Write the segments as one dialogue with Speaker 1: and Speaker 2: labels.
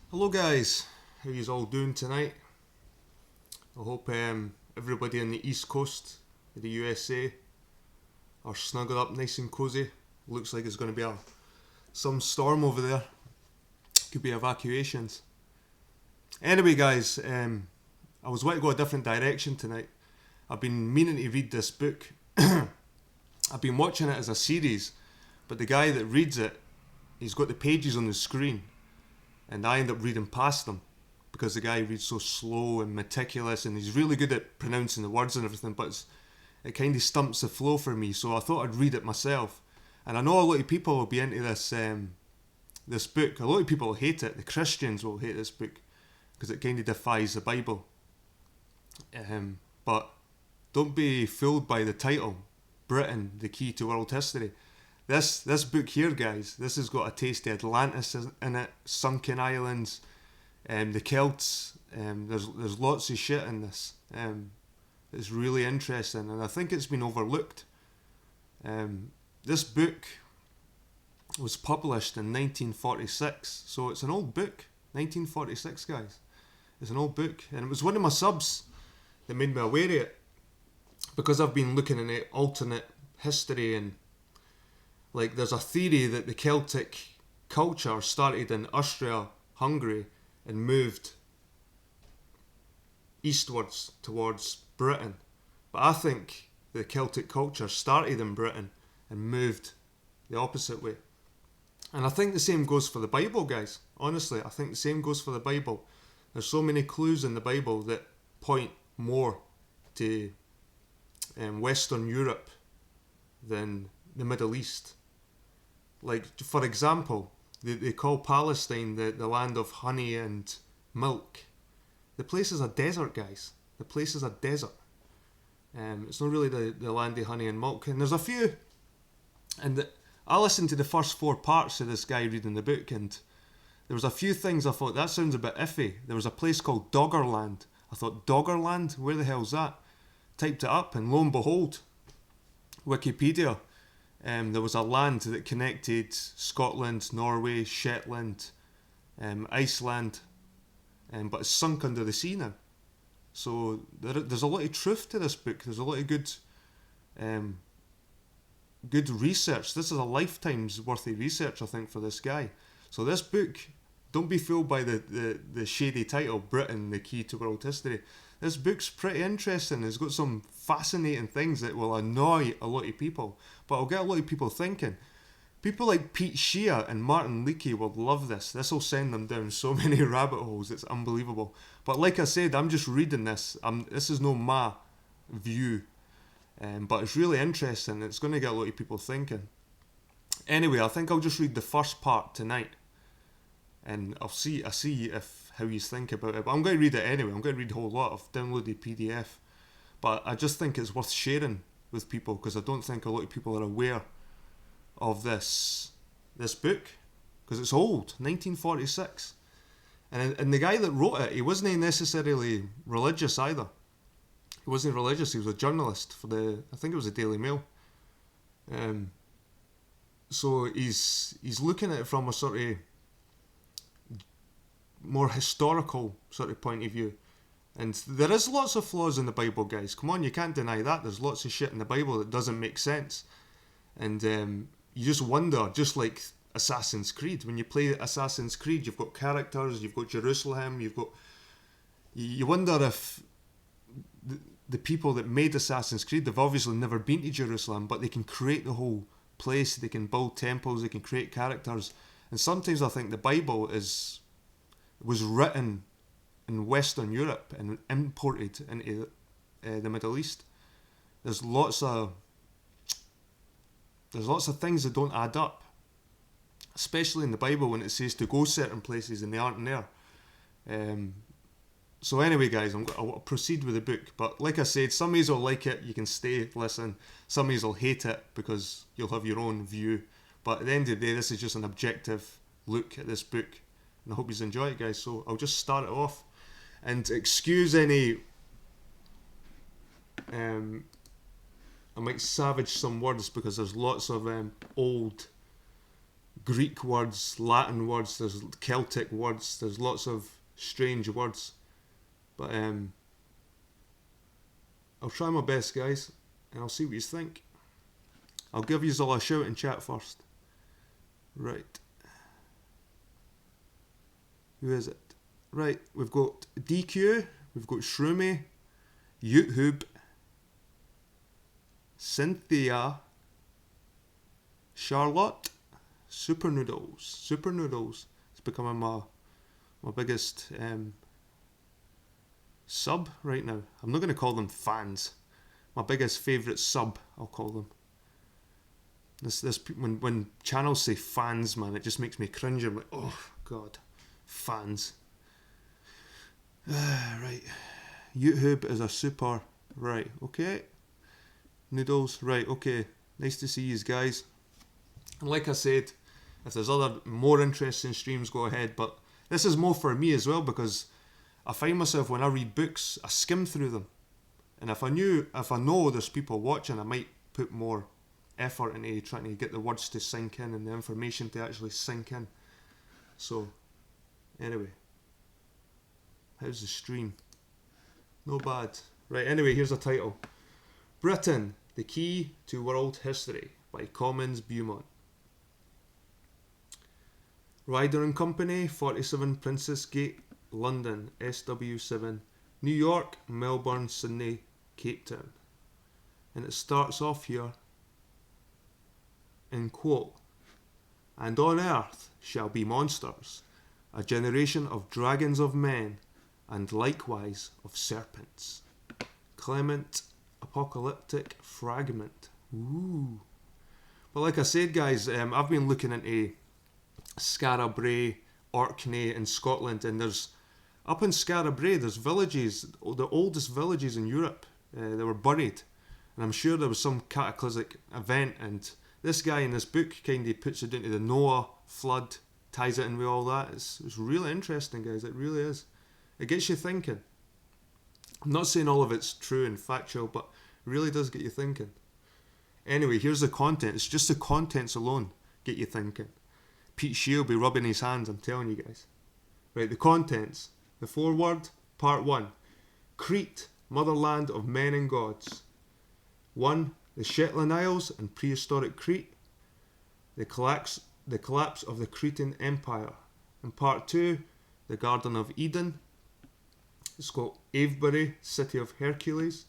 Speaker 1: Hello guys, how yous all doing tonight? I hope everybody on the east coast of the USA are snuggled up nice and cozy. Looks like it's going to be some storm over there. Could be evacuations. Anyway guys, I was going to go a different direction tonight. I've been meaning to read this book. I've been watching it as a series, but the guy that reads it, he's got the pages on the screen, and I end up reading past them because the guy reads so slow and meticulous, and he's really good at pronouncing the words and everything, but it kind of stumps the flow for me, so I thought I'd read it myself. And I know a lot of people will be into this book. A lot of people will hate it. The Christians will hate this book because it kind of defies the Bible. But don't be fooled by the title, Britain, the Key to World History. This book here, guys, this has got a taste of Atlantis in it, sunken islands, the Celts. There's lots of shit in this. It's really interesting, and I think it's been overlooked. This book was published in 1946, so it's an old book. 1946, guys. It's an old book, and it was one of my subs that made me aware of it, because I've been looking into alternate history, and like there's a theory that the Celtic culture started in Austria-Hungary and moved eastwards towards Britain. But I think the Celtic culture started in Britain and moved the opposite way. And I think the same goes for the Bible, guys. Honestly, I think the same goes for the Bible. There's so many clues in the Bible that point more to Western Europe than the Middle East. Like, for example, they call Palestine the land of honey and milk. The place is a desert, guys. The place is a desert. It's not really the land of honey and milk. And there's a few. And I listened to the first 4 parts of this guy reading the book, and there was a few things I thought, that sounds a bit iffy. There was a place called Doggerland. I thought, Doggerland? Where the hell's that? Typed it up, and lo and behold, Wikipedia. There was a land that connected Scotland, Norway, Shetland, Iceland, but it's sunk under the sea now. So there's a lot of truth to this book. There's a lot of good research. This is a lifetime's worth of research, I think, for this guy. So this book, don't be fooled by the shady title, Britain, the Key to World History. This book's pretty interesting. It's got some fascinating things that will annoy a lot of people, but it'll get a lot of people thinking. People like Pete Shea and Martin Leakey will love this. This will send them down so many rabbit holes. It's unbelievable. But like I said, I'm just reading this. This is no my view, but it's really interesting. It's going to get a lot of people thinking. Anyway, I think I'll just read the first part tonight, and I'll see if how you think about it. But I'm going to read it anyway. I'm going to read a whole lot. I've downloaded PDF, but I just think it's worth sharing with people because I don't think a lot of people are aware of this book because it's old, 1946, and the guy that wrote it, he wasn't necessarily religious either. He wasn't religious. He was a journalist for I think it was the Daily Mail. So he's looking at it from a sort of more historical sort of point of view. And there is lots of flaws in the Bible, guys. Come on, you can't deny that. There's lots of shit in the Bible that doesn't make sense. And you just wonder, just like Assassin's Creed. When you play Assassin's Creed, you've got characters, you've got Jerusalem, you wonder if the people that made Assassin's Creed, they've obviously never been to Jerusalem, but they can create the whole place, they can build temples, they can create characters. And sometimes I think the Bible was written in Western Europe and imported into the Middle East. There's lots of things that don't add up, especially in the Bible when it says to go certain places and they aren't there. So anyway, guys, I'll proceed with the book. But like I said, some of you will like it, you can stay, listen. Some of you will hate it because you'll have your own view. But at the end of the day, this is just an objective look at this book. And I hope you enjoy it, guys. So I'll just start it off. And excuse any... I might savage some words because there's lots of old Greek words, Latin words, there's Celtic words, there's lots of strange words. But I'll try my best, guys, and I'll see what you think. I'll give you all a shout in chat first. Right. Who is it? Right, we've got DQ, we've got Shroomy, YouTube, Cynthia, Charlotte, Super Noodles. It's becoming my biggest sub right now. I'm not going to call them fans. My biggest favourite sub, I'll call them. This when channels say fans, man, it just makes me cringe. I'm like, oh god, fans. Right, YouTube is a super. Right, okay. Noodles, right, okay. Nice to see you guys. And like I said, if there's other more interesting streams, go ahead. But this is more for me as well, because I find myself, when I read books, I skim through them. And if I know there's people watching, I might put more effort into trying to get the words to sink in and the information to actually sink in. So, anyway. How's the stream? No bad. Right, anyway, here's the title. Britain, the Key to World History by Comyns Beaumont. Ryder and Company, 47 Princess Gate, London, SW7, New York, Melbourne, Sydney, Cape Town. And it starts off here in quote, "And on earth shall be monsters, a generation of dragons of men, and likewise of serpents." Clement Apocalyptic Fragment. Ooh. But like I said, guys, I've been looking into Skara Brae, Orkney in Scotland, and there's up in Skara Brae there's villages, the oldest villages in Europe, that were buried, and I'm sure there was some cataclysmic event, and this guy in this book kind of puts it into the Noah flood, ties it in with all that. It's really interesting, guys, it really is. It gets you thinking. I'm not saying all of it's true and factual, but it really does get you thinking. Anyway, here's the content. It's just the contents alone get you thinking. Pete Shea will be rubbing his hands, I'm telling you guys. Right, the contents. The foreword, part 1. Crete, motherland of men and gods. 1. The Shetland Isles and prehistoric Crete. The collapse of the Cretan Empire. And part 2, the Garden of Eden. It's got Avebury, city of Hercules.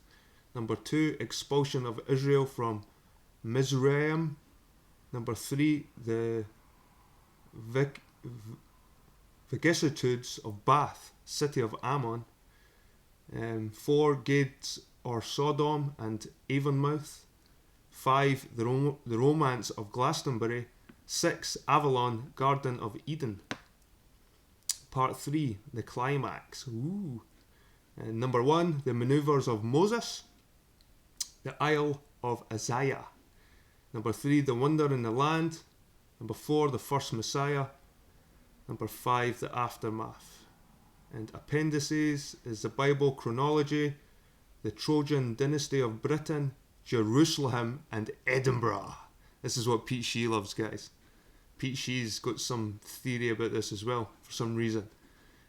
Speaker 1: Number 2, expulsion of Israel from Mizraim. Number 3, the vicissitudes of Bath, city of Ammon. 4, Gades or Sodom and Avonmouth. 5, the romance of Glastonbury. 6, Avalon, Garden of Eden. Part 3, the climax. Ooh. Number 1, the manoeuvres of Moses. The Isle of Isaiah. Number 3, the wonder in the land. Number 4, the first Messiah. Number 5, the aftermath. And appendices is the Bible chronology, the Trojan dynasty of Britain, Jerusalem, and Edinburgh. This is what Pete Shea loves, guys. Pete Shea's got some theory about this as well, for some reason.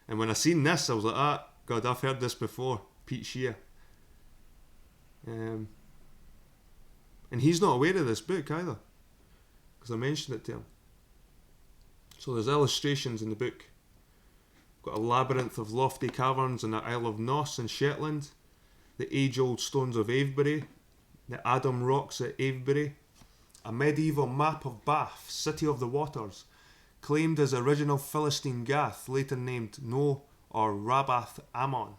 Speaker 1: And when I seen this, I was like, God, I've heard this before. Pete Shea. And he's not aware of this book either, because I mentioned it to him. So there's illustrations in the book. Got a labyrinth of lofty caverns in the Isle of Noss in Shetland, the age-old stones of Avebury, the Adam rocks at Avebury, a medieval map of Bath, city of the waters, claimed as original Philistine Gath, later named No or Rabbath Ammon,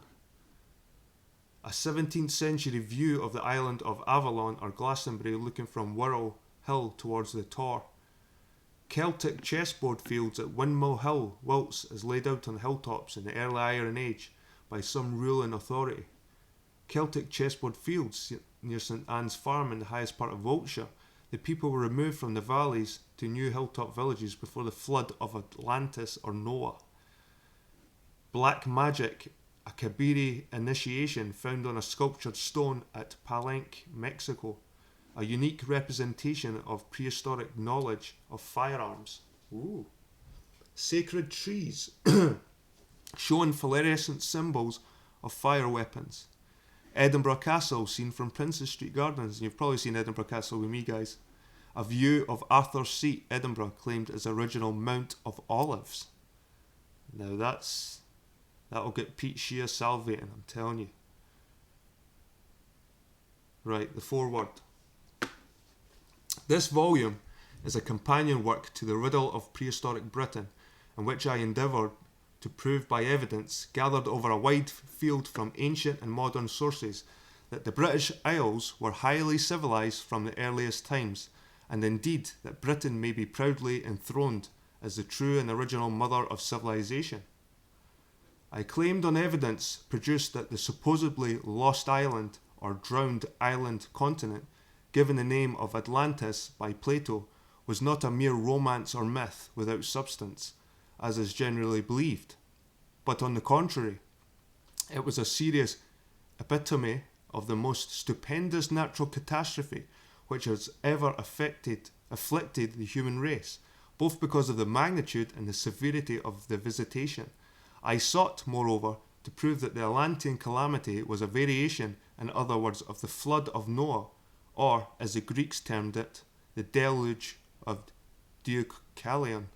Speaker 1: a 17th century view of the island of Avalon or Glastonbury looking from Wirral Hill towards the Tor. Celtic chessboard fields at Windmill Hill, Wilts, is laid out on hilltops in the early Iron Age by some ruling authority. Celtic chessboard fields near St Anne's Farm in the highest part of Wiltshire. The people were removed from the valleys to new hilltop villages before the flood of Atlantis or Noah. Black magic, a Kabiri initiation found on a sculptured stone at Palenque, Mexico. A unique representation of prehistoric knowledge of firearms. Ooh. Sacred trees showing fluorescent symbols of fire weapons. Edinburgh Castle seen from Princes Street Gardens. You've probably seen Edinburgh Castle with me, guys. A view of Arthur's Seat, Edinburgh, claimed as original Mount of Olives. Now that'll get Pete Shea salivating, I'm telling you. Right, the foreword. This volume is a companion work to the riddle of prehistoric Britain, in which I endeavoured to prove by evidence gathered over a wide field from ancient and modern sources that the British Isles were highly civilised from the earliest times, and indeed that Britain may be proudly enthroned as the true and original mother of civilisation. I claimed on evidence produced that the supposedly lost island or drowned island continent, given the name of Atlantis by Plato, was not a mere romance or myth without substance, as is generally believed, but on the contrary, it was a serious epitome of the most stupendous natural catastrophe which has ever afflicted the human race, both because of the magnitude and the severity of the visitation. I sought, moreover, to prove that the Atlantean calamity was a variation, in other words, of the flood of Noah, or, as the Greeks termed it, the deluge of Deucalion.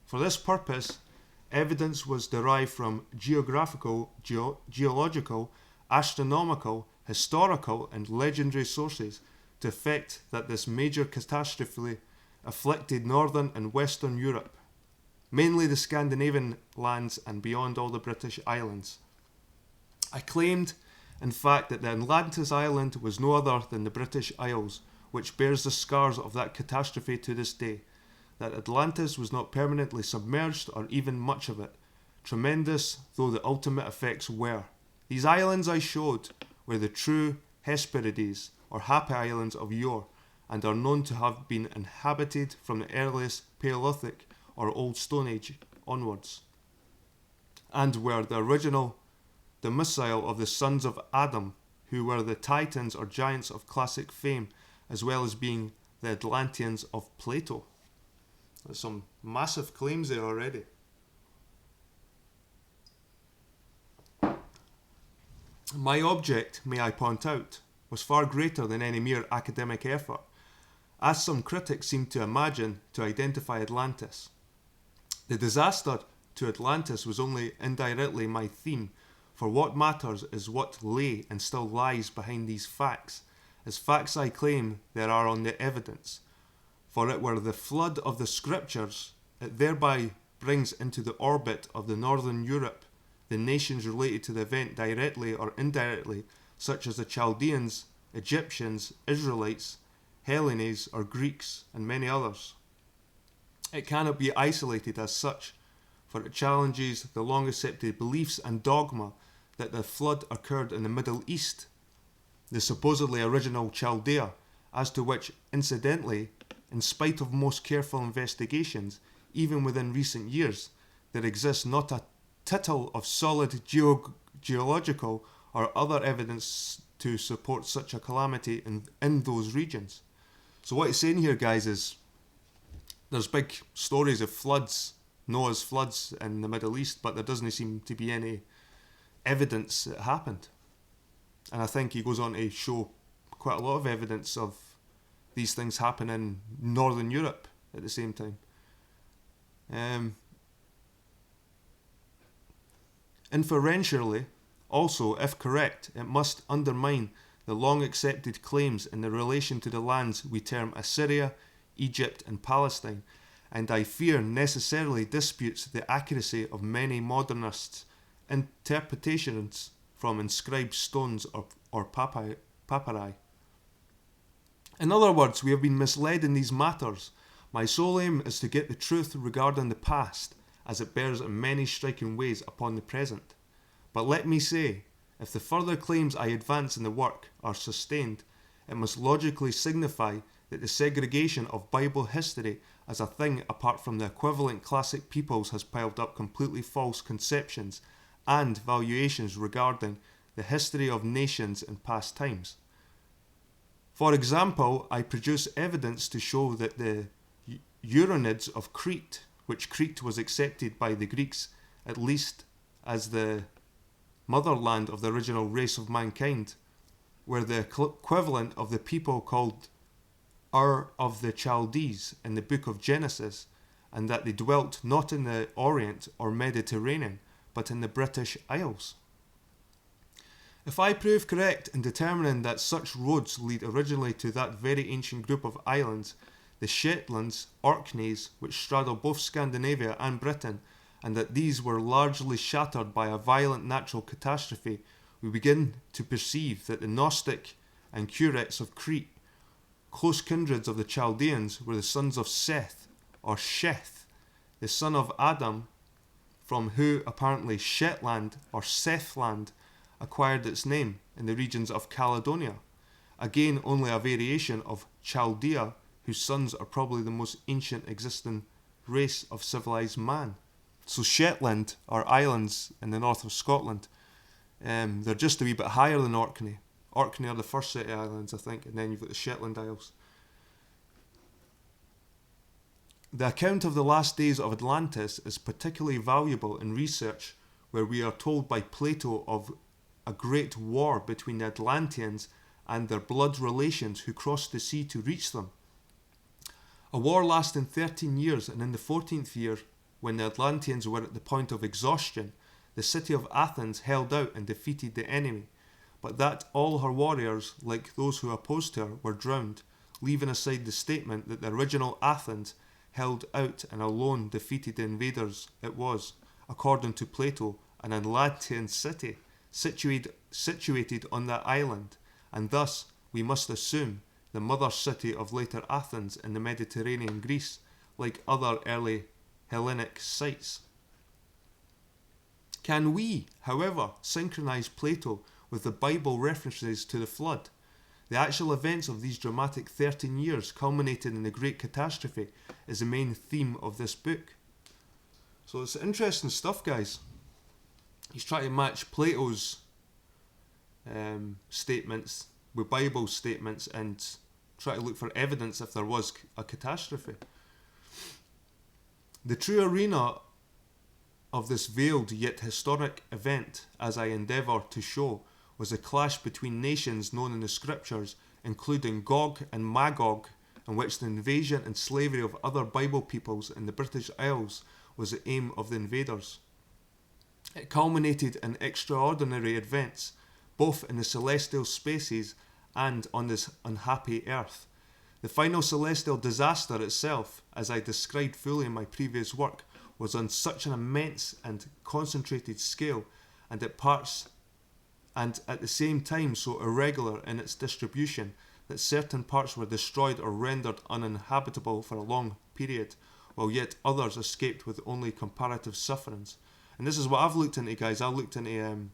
Speaker 1: For this purpose, evidence was derived from geographical, geological, astronomical, historical, and legendary sources to effect that this major catastrophe afflicted northern and western Europe, mainly the Scandinavian lands and beyond all the British islands. I claimed, in fact, that the Atlantis island was no other than the British Isles, which bears the scars of that catastrophe to this day, that Atlantis was not permanently submerged or even much of it, tremendous though the ultimate effects were. These islands I showed were the true Hesperides, or Happy Islands of yore, and are known to have been inhabited from the earliest Paleolithic or Old Stone Age onwards, and were the original domicile of the sons of Adam, who were the titans or giants of classic fame, as well as being the Atlanteans of Plato. There's some massive claims there already. My object, may I point out, was far greater than any mere academic effort, as some critics seem to imagine, to identify Atlantis. The disaster to Atlantis was only indirectly my theme, for what matters is what lay and still lies behind these facts, as facts I claim there are on the evidence. For it were the flood of the scriptures, it thereby brings into the orbit of the northern Europe the nations related to the event directly or indirectly, such as the Chaldeans, Egyptians, Israelites, Hellenes or Greeks, and many others. It cannot be isolated as such, for it challenges the long accepted beliefs and dogma that the flood occurred in the Middle East, the supposedly original Chaldea, as to which, incidentally, in spite of most careful investigations, even within recent years, there exists not a tittle of solid geological or other evidence to support such a calamity in those regions. So what he's saying here, guys, is there's big stories of floods, Noah's floods in the Middle East, but there doesn't seem to be any evidence it happened. And I think he goes on to show quite a lot of evidence of these things happen in Northern Europe at the same time. Inferentially, also, if correct, it must undermine the long accepted claims in the relation to the lands we term Assyria, Egypt and Palestine, and I fear necessarily disputes the accuracy of many modernists' interpretations from inscribed stones or papyri. In other words, we have been misled in these matters. My sole aim is to get the truth regarding the past, as it bears in many striking ways upon the present. But let me say, if the further claims I advance in the work are sustained, it must logically signify that the segregation of Bible history as a thing apart from the equivalent classic peoples has piled up completely false conceptions and valuations regarding the history of nations in past times. For example, I produce evidence to show that the Euronids of Crete, which Crete was accepted by the Greeks, at least as the motherland of the original race of mankind, were the equivalent of the people called of the Chaldees in the book of Genesis, and that they dwelt not in the Orient or Mediterranean, but in the British Isles. If I prove correct in determining that such roads lead originally to that very ancient group of islands, the Shetlands, Orkneys, which straddle both Scandinavia and Britain, and that these were largely shattered by a violent natural catastrophe, we begin to perceive that the Gnostic and Curetes of Crete, close kindreds of the Chaldeans, were the sons of Seth, or Sheth, the son of Adam, from who apparently Shetland or Sethland acquired its name in the regions of Caledonia. Again, only a variation of Chaldea, whose sons are probably the most ancient existing race of civilized man. So Shetland are islands in the north of Scotland. They're just a wee bit higher than Orkney. Orkney are the first set of islands, I think, and then you've got the Shetland Isles. The account of the last days of Atlantis is particularly valuable in research, where we are told by Plato of a great war between the Atlanteans and their blood relations who crossed the sea to reach them. A war lasting 13 years, and in the 14th year, when the Atlanteans were at the point of exhaustion, the city of Athens held out and defeated the enemy, but that all her warriors, like those who opposed her, were drowned, leaving aside the statement that the original Athens held out and alone defeated the invaders. It was, according to Plato, an Atlantean city situated on that island, and thus we must assume the mother city of later Athens in the Mediterranean Greece, like other early Hellenic sites. Can we, however, synchronize Plato with the Bible references to the flood? The actual events of these dramatic 13 years culminating in the Great Catastrophe is the main theme of this book. So it's interesting stuff, guys. He's trying to match Plato's statements with Bible statements and try to look for evidence if there was a catastrophe. The true arena of this veiled yet historic event, as I endeavour to show, was a clash between nations known in the scriptures, including Gog and Magog, in which the invasion and slavery of other Bible peoples in the British Isles was the aim of the invaders. It culminated in extraordinary events, both in the celestial spaces and on this unhappy earth. The final celestial disaster itself, as I described fully in my previous work, was on such an immense and concentrated scale, and at the same time so irregular in its distribution, that certain parts were destroyed or rendered uninhabitable for a long period, while yet others escaped with only comparative sufferance. And this is what I've looked into, guys. I've looked into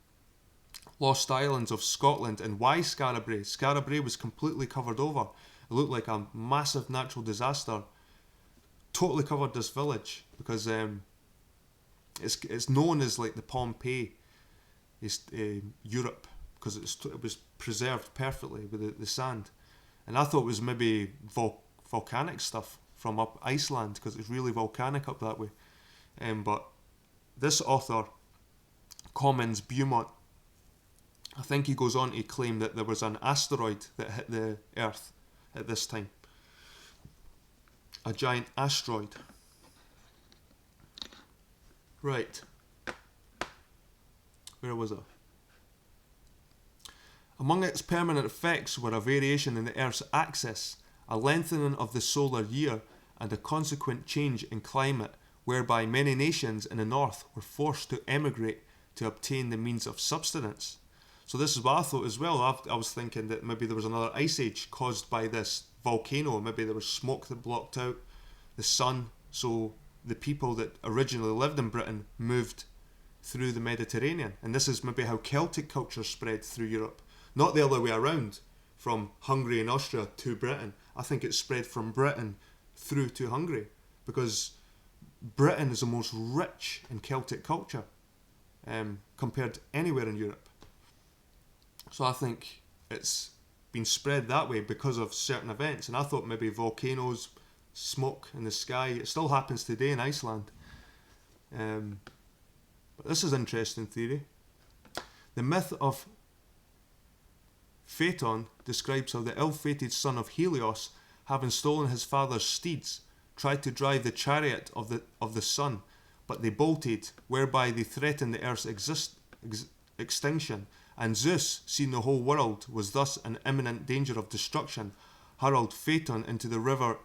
Speaker 1: Lost Islands of Scotland and why Skara Brae was completely covered over. It looked like a massive natural disaster totally covered this village, because it's known as like the Pompeii Europe, because it was preserved perfectly with the sand. And I thought it was maybe volcanic stuff from up Iceland, because it's really volcanic up that way. But this author, Comyns Beaumont, I think he goes on to claim that there was an asteroid that hit the Earth at this time. A giant asteroid. Right. Where was I? Among its permanent effects were a variation in the Earth's axis, a lengthening of the solar year, and a consequent change in climate, whereby many nations in the north were forced to emigrate to obtain the means of subsistence. So this is what I thought as well. I was thinking that maybe there was another ice age caused by this volcano. Maybe there was smoke that blocked out the sun, so the people that originally lived in Britain moved through the Mediterranean. And this is maybe how Celtic culture spread through Europe. Not the other way around, from Hungary and Austria to Britain. I think it spread from Britain through to Hungary, because Britain is the most rich in Celtic culture compared to anywhere in Europe. So I think it's been spread that way because of certain events. And I thought maybe volcanoes, smoke in the sky. It still happens today in Iceland. But this is an interesting theory. The myth of Phaeton describes how the ill-fated son of Helios, having stolen his father's steeds, tried to drive the chariot of the sun, but they bolted, whereby they threatened the earth's extinction. And Zeus, seeing the whole world was thus in imminent danger of destruction, hurled Phaeton into the river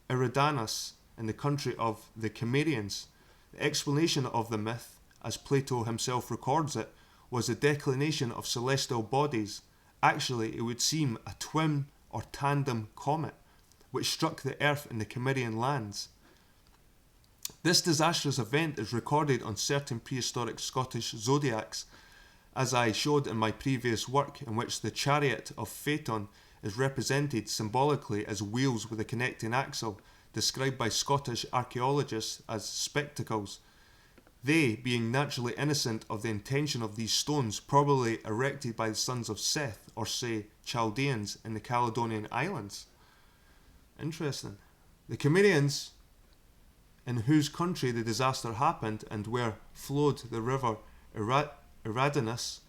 Speaker 1: Eridanus in the country of the Comyns. The explanation of the myth, as Plato himself records it, was the declination of celestial bodies. Actually, it would seem a twin or tandem comet, which struck the earth in the Comyrian lands. This disastrous event is recorded on certain prehistoric Scottish zodiacs, as I showed in my previous work, in which the chariot of Phaeton is represented symbolically as wheels with a connecting axle, described by Scottish archaeologists as spectacles. They, being naturally innocent of the intention of these stones, probably erected by the sons of Seth, or say Chaldeans in the Caledonian Islands. Interesting. The Comyrians, in whose country the disaster happened and where flowed the river Eridanus,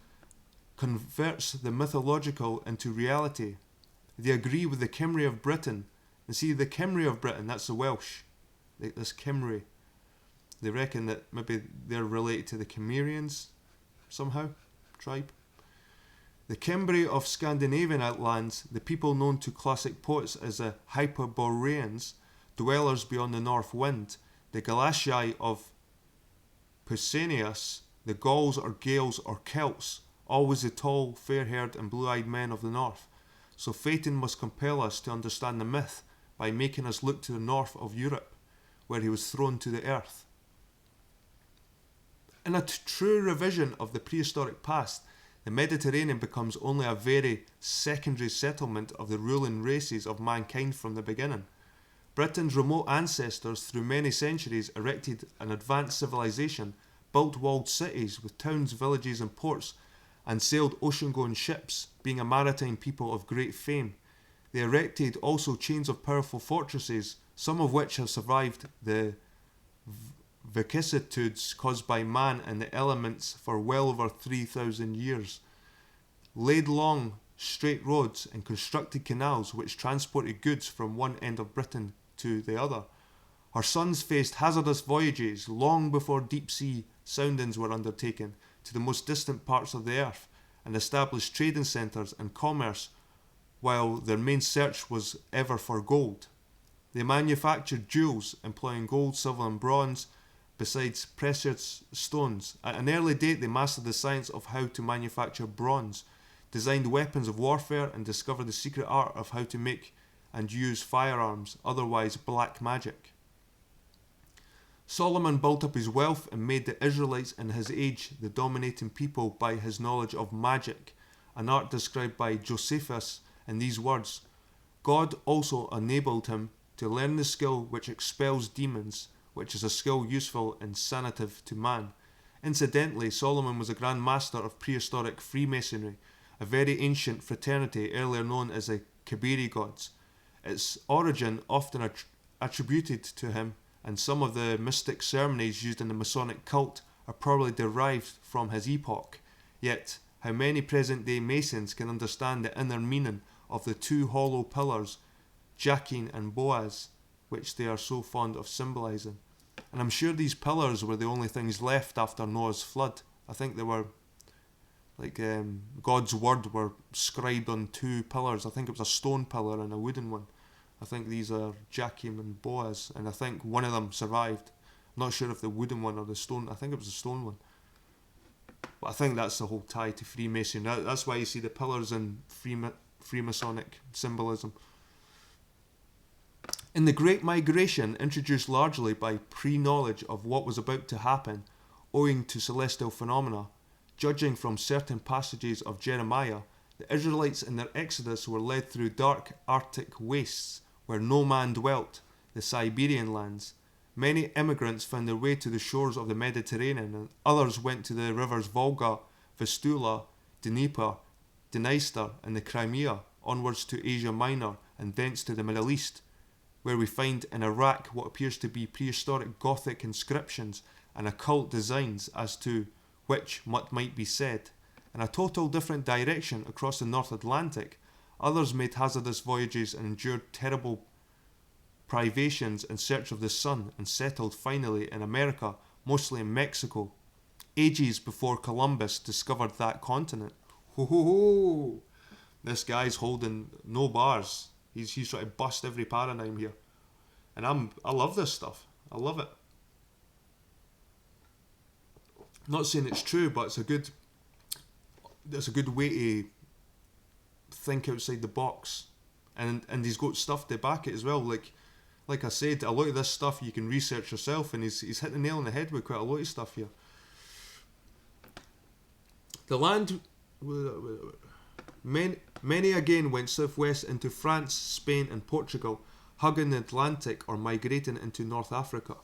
Speaker 1: converts the mythological into reality. They agree with the Cymry of Britain. And see, the Cymry of Britain, that's the Welsh. This Cymry. They reckon that maybe they're related to the Cimmerians somehow, tribe. The Cimbri of Scandinavian outlands, the people known to classic poets as the Hyperboreans, dwellers beyond the north wind, the Galatiae of Pausanias, the Gauls or Gaels or Celts, always the tall, fair-haired and blue-eyed men of the north. So Phaeton must compel us to understand the myth by making us look to the north of Europe, where he was thrown to the earth. In a true revision of the prehistoric past, the Mediterranean becomes only a very secondary settlement of the ruling races of mankind from the beginning. Britain's remote ancestors through many centuries erected an advanced civilization, built walled cities with towns, villages and ports, and sailed ocean-going ships, being a maritime people of great fame. They erected also chains of powerful fortresses, some of which have survived the vicissitudes caused by man and the elements for well over 3,000 years, laid long, straight roads and constructed canals which transported goods from one end of Britain to the other. Her sons faced hazardous voyages long before deep-sea soundings were undertaken to the most distant parts of the earth, and established trading centres and commerce, while their main search was ever for gold. They manufactured jewels, employing gold, silver and bronze, besides precious stones. At an early date they mastered the science of how to manufacture bronze, designed weapons of warfare and discovered the secret art of how to make and use firearms, otherwise black magic. Solomon built up his wealth and made the Israelites in his age the dominating people by his knowledge of magic, an art described by Josephus in these words: God also enabled him to learn the skill which expels demons, which is a skill useful and sanative to man. Incidentally, Solomon was a grand master of prehistoric Freemasonry, a very ancient fraternity earlier known as the Kabiri gods. Its origin often attributed to him, and some of the mystic ceremonies used in the Masonic cult are probably derived from his epoch. Yet, how many present-day Masons can understand the inner meaning of the two hollow pillars, Jachin and Boaz, which they are so fond of symbolising? And I'm sure these pillars were the only things left after Noah's flood. I think they were, God's word were scribed on two pillars. I think it was a stone pillar and a wooden one. I think these are Jachin and Boaz, and I think one of them survived. I'm not sure if the wooden one or the stone, I think it was the stone one. But I think that's the whole tie to Freemasonry. That's why you see the pillars in Freemasonic symbolism. In the Great Migration, introduced largely by pre-knowledge of what was about to happen, owing to celestial phenomena, judging from certain passages of Jeremiah, the Israelites in their exodus were led through dark Arctic wastes where no man dwelt, the Siberian lands. Many immigrants found their way to the shores of the Mediterranean, and others went to the rivers Volga, Vistula, Dnieper, Dniester and the Crimea, onwards to Asia Minor and thence to the Middle East, where we find in Iraq what appears to be prehistoric Gothic inscriptions and occult designs as to which much might be said. In a total different direction across the North Atlantic, others made hazardous voyages and endured terrible privations in search of the sun and settled finally in America, mostly in Mexico, ages before Columbus discovered that continent. Ho ho ho! This guy's holding no bars. He's trying to bust every paradigm here. And I love this stuff. I love it. Not saying it's true, but it's a good way to think outside the box. And he's got stuff to back it as well. Like I said, a lot of this stuff you can research yourself, and he's hit the nail on the head with quite a lot of stuff here. The land... Many again went southwest into France, Spain and Portugal, hugging the Atlantic or migrating into North Africa.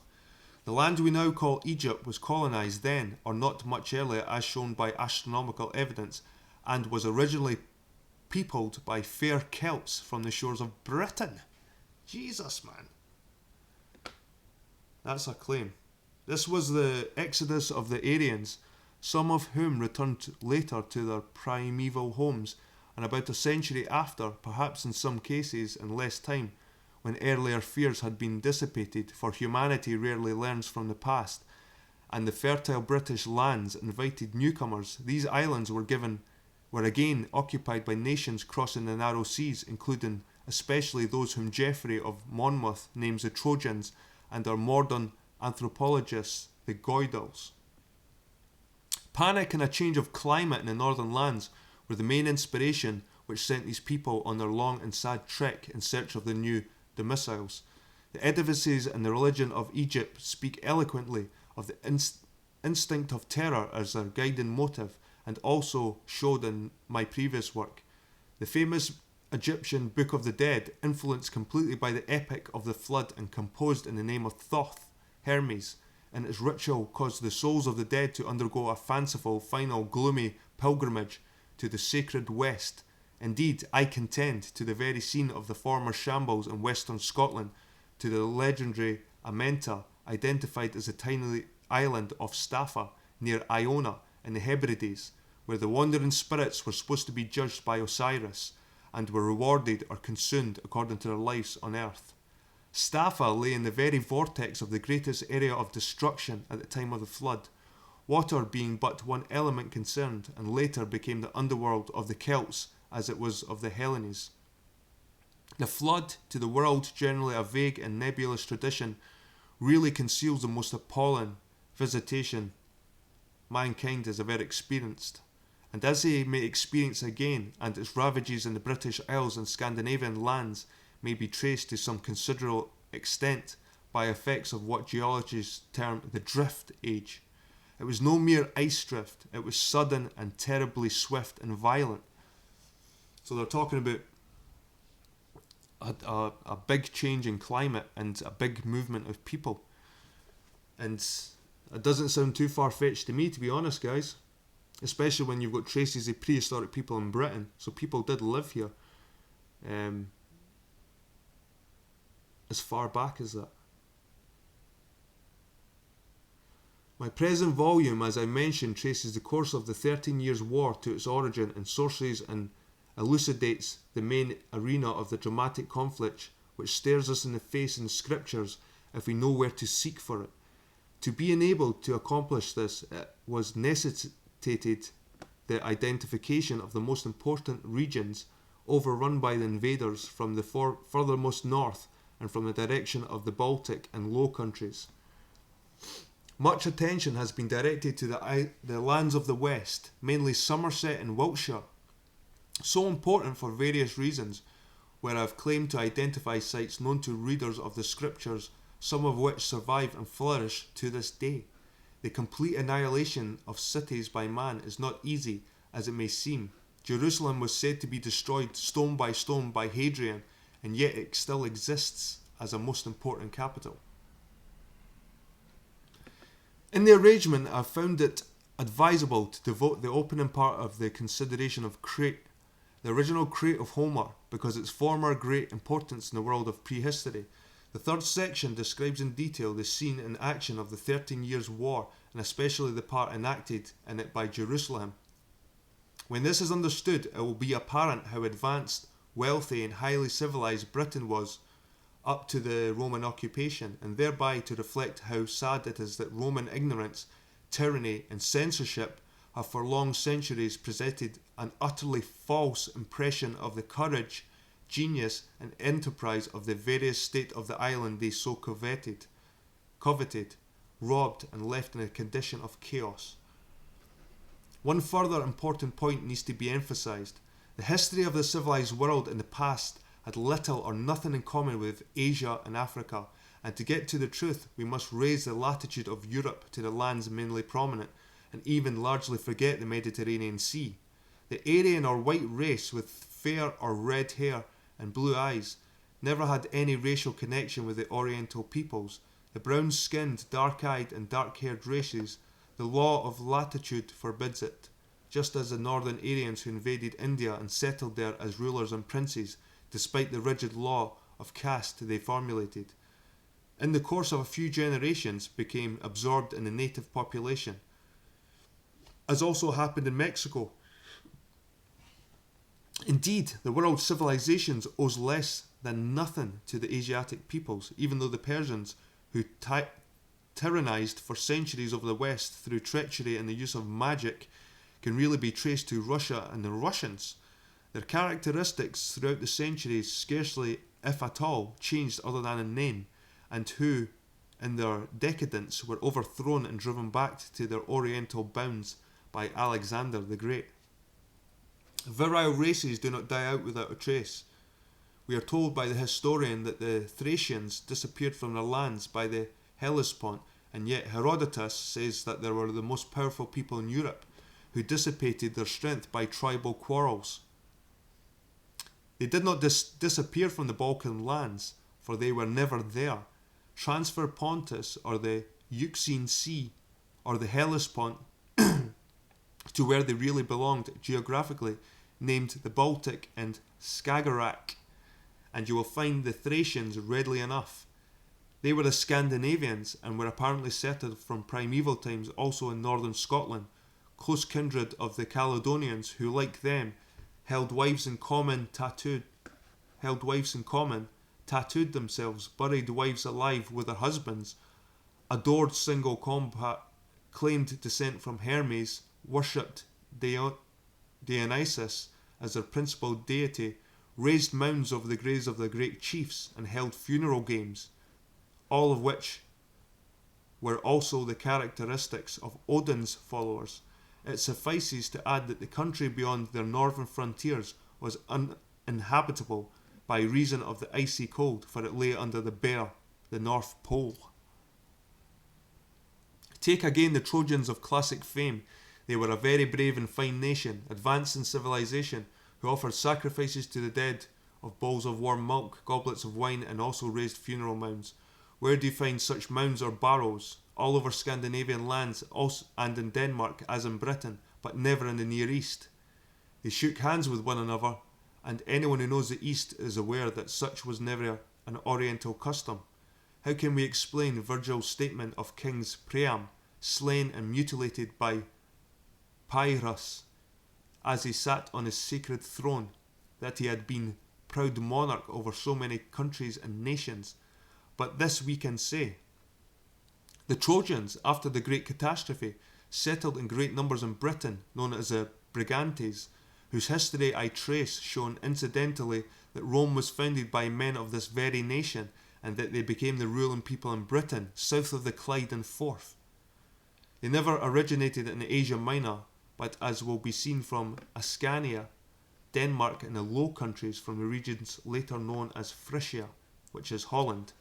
Speaker 1: The land we now call Egypt was colonised then, or not much earlier, as shown by astronomical evidence, and was originally peopled by fair Celts from the shores of Britain. Jesus, man. That's a claim. This was the exodus of the Aryans, some of whom returned later to their primeval homes, and about a century after, perhaps in some cases in less time, when earlier fears had been dissipated, for humanity rarely learns from the past, and the fertile British lands invited newcomers. These islands were again occupied by nations crossing the narrow seas, including especially those whom Geoffrey of Monmouth names the Trojans, and our modern anthropologists the Goidels. Panic and a change of climate in the northern lands were the main inspiration which sent these people on their long and sad trek in search of the new domiciles. The edifices and the religion of Egypt speak eloquently of the instinct of terror as their guiding motive, and also showed in my previous work. The famous Egyptian Book of the Dead, influenced completely by the epic of the flood and composed in the name of Thoth, Hermes, and its ritual caused the souls of the dead to undergo a fanciful, final, gloomy pilgrimage to the sacred West. Indeed, I contend, to the very scene of the former shambles in western Scotland, to the legendary Amenta, identified as the tiny island of Staffa, near Iona in the Hebrides, where the wandering spirits were supposed to be judged by Osiris, and were rewarded or consumed according to their lives on earth. Staffa lay in the very vortex of the greatest area of destruction at the time of the flood, water being but one element concerned, and later became the underworld of the Celts as it was of the Hellenes. The flood, to the world generally a vague and nebulous tradition, really conceals the most appalling visitation mankind has ever experienced, and as they may experience again, and its ravages in the British Isles and Scandinavian lands may be traced to some considerable extent by effects of what geologists term the drift age. It was no mere ice drift, it was sudden and terribly swift and violent. So they're talking about a big change in climate and a big movement of people. And it doesn't sound too far-fetched to me, to be honest, guys. Especially when you've got traces of prehistoric people in Britain. So people did live here. As far back as that. My present volume, as I mentioned, traces the course of the 13 Years' War to its origin and sources, and elucidates the main arena of the dramatic conflict which stares us in the face in the scriptures if we know where to seek for it. To be enabled to accomplish this was necessitated the identification of the most important regions overrun by the invaders from the furthermost north and from the direction of the Baltic and Low Countries. Much attention has been directed to the lands of the West, mainly Somerset and Wiltshire, so important for various reasons, where I have claimed to identify sites known to readers of the scriptures, some of which survive and flourish to this day. The complete annihilation of cities by man is not easy as it may seem. Jerusalem was said to be destroyed stone by Hadrian, and yet it still exists as a most important capital. In the arrangement, I found it advisable to devote the opening part of the consideration of Crete, the original Crete of Homer, because its former great importance in the world of prehistory. The third section describes in detail the scene and action of the 13 Years' War, and especially the part enacted in it by Jerusalem. When this is understood, it will be apparent how advanced, wealthy, and highly civilized Britain was up to the Roman occupation, and thereby to reflect how sad it is that Roman ignorance, tyranny, and censorship have for long centuries presented an utterly false impression of the courage, genius, and enterprise of the various state of the island they so coveted, robbed, and left in a condition of chaos. One further important point needs to be emphasized. The history of the civilized world in the past had little or nothing in common with Asia and Africa, and to get to the truth, we must raise the latitude of Europe to the lands mainly prominent, and even largely forget the Mediterranean Sea. The Aryan or white race with fair or red hair and blue eyes never had any racial connection with the Oriental peoples. The brown-skinned, dark-eyed and dark-haired races, the law of latitude forbids it, just as the northern Aryans who invaded India and settled there as rulers and princes, despite the rigid law of caste they formulated, in the course of a few generations became absorbed in the native population, as also happened in Mexico. Indeed, the world's civilizations owes less than nothing to the Asiatic peoples, even though the Persians, who tyrannized for centuries over the West through treachery and the use of magic, can really be traced to Russia and the Russians. Their characteristics throughout the centuries scarcely, if at all, changed other than in name, and who, in their decadence, were overthrown and driven back to their oriental bounds by Alexander the Great. Virile races do not die out without a trace. We are told by the historian that the Thracians disappeared from their lands by the Hellespont, and yet Herodotus says that they were the most powerful people in Europe, who dissipated their strength by tribal quarrels. They did not disappear from the Balkan lands, for they were never there. Transfer Pontus, or the Euxine Sea, or the Hellespont, to where they really belonged geographically, named the Baltic and Skagerrak, and you will find the Thracians readily enough. They were the Scandinavians, and were apparently settled from primeval times also in northern Scotland, close kindred of the Caledonians, who, like them, held wives in common, tattooed themselves, buried wives alive with their husbands, adored single combat, claimed descent from Hermes, worshipped Dionysus as their principal deity, raised mounds over the graves of their great chiefs, and held funeral games, all of which were also the characteristics of Odin's followers. It suffices to add that the country beyond their northern frontiers was uninhabitable by reason of the icy cold, for it lay under the North Pole. Take again the Trojans of classic fame. They were a very brave and fine nation, advanced in civilization, who offered sacrifices to the dead of bowls of warm milk, goblets of wine, and also raised funeral mounds. Where do you find such mounds or barrows? All over Scandinavian lands, also, and in Denmark as in Britain, but never in the Near East. They shook hands with one another, and anyone who knows the East is aware that such was never an Oriental custom. How can we explain Virgil's statement of King Priam, slain and mutilated by Pyrrhus, as he sat on his sacred throne, that he had been proud monarch over so many countries and nations? But this we can say. The Trojans, after the great catastrophe, settled in great numbers in Britain, known as the Brigantes, whose history I trace, showing incidentally that Rome was founded by men of this very nation, and that they became the ruling people in Britain, south of the Clyde and Forth. They never originated in Asia Minor, but as will be seen from Ascania, Denmark, and the Low Countries, from the regions later known as Frisia, which is Holland.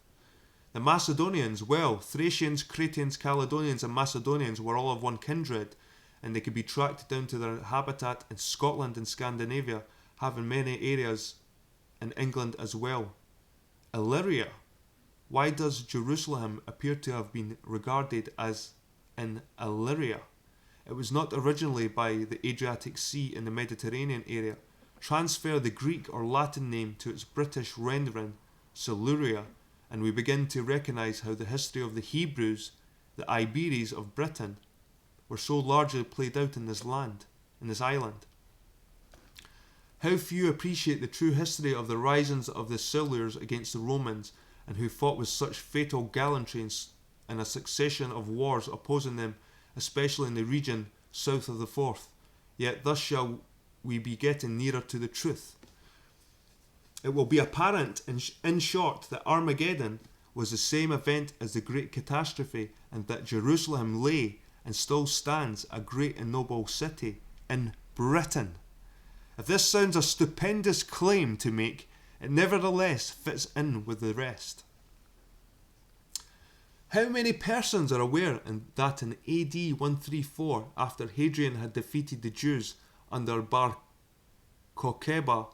Speaker 1: The Macedonians, well, Thracians, Cretans, Caledonians, and Macedonians were all of one kindred, and they could be tracked down to their habitat in Scotland and Scandinavia, having many areas in England as well. Illyria. Why does Jerusalem appear to have been regarded as in Illyria? It was not originally by the Adriatic Sea in the Mediterranean area, transfer the Greek or Latin name to its British rendering, Siluria, and we begin to recognise how the history of the Hebrews, the Iberes of Britain, were so largely played out in this island. How few appreciate the true history of the risings of the Silures against the Romans, and who fought with such fatal gallantry in a succession of wars opposing them, especially in the region south of the Forth. Yet thus shall we be getting nearer to the truth. It will be apparent, in short, that Armageddon was the same event as the Great Catastrophe, and that Jerusalem lay and still stands a great and noble city in Britain. If this sounds a stupendous claim to make, it nevertheless fits in with the rest. How many persons are aware that in AD 134, after Hadrian had defeated the Jews under Bar Kokheba,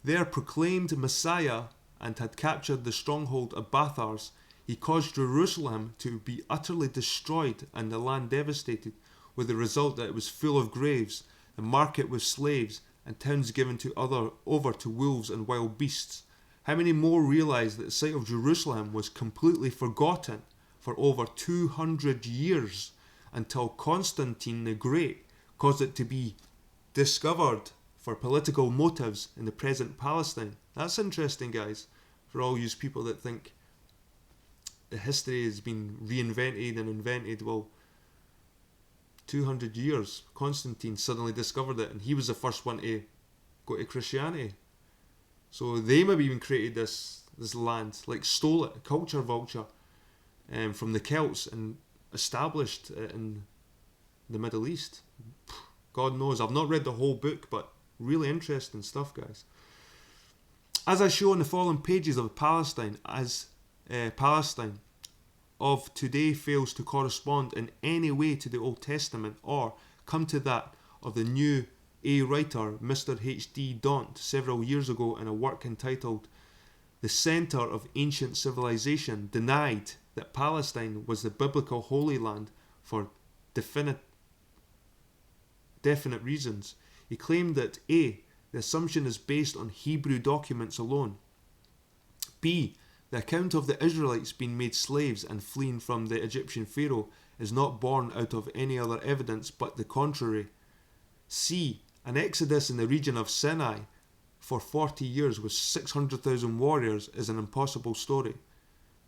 Speaker 1: their proclaimed Messiah, and had captured the stronghold of Bathars, he caused Jerusalem to be utterly destroyed and the land devastated, with the result that it was full of graves, the market with slaves, and towns given over to wolves and wild beasts? How many more realise that the site of Jerusalem was completely forgotten for over 200 years until Constantine the Great caused it to be discovered for political motives in the present Palestine? That's interesting, guys, for all you people that think the history has been reinvented and invented. Well, 200 years, Constantine suddenly discovered it, and he was the first one to go to Christianity. So they maybe even created this land, like stole it, a culture vulture, from the Celts and established it in the Middle East. God knows, I've not read the whole book, but really interesting stuff, guys. As I show in the following pages of Palestine, Palestine of today fails to correspond in any way to the Old Testament, or come to that of the new writer Mr. H.D. Daunt several years ago in a work entitled The Centre of Ancient Civilization, denied that Palestine was the biblical Holy Land for definite reasons. He claimed that A, the assumption is based on Hebrew documents alone. B, the account of the Israelites being made slaves and fleeing from the Egyptian Pharaoh is not born out of any other evidence but the contrary. C, an exodus in the region of Sinai for 40 years with 600,000 warriors is an impossible story.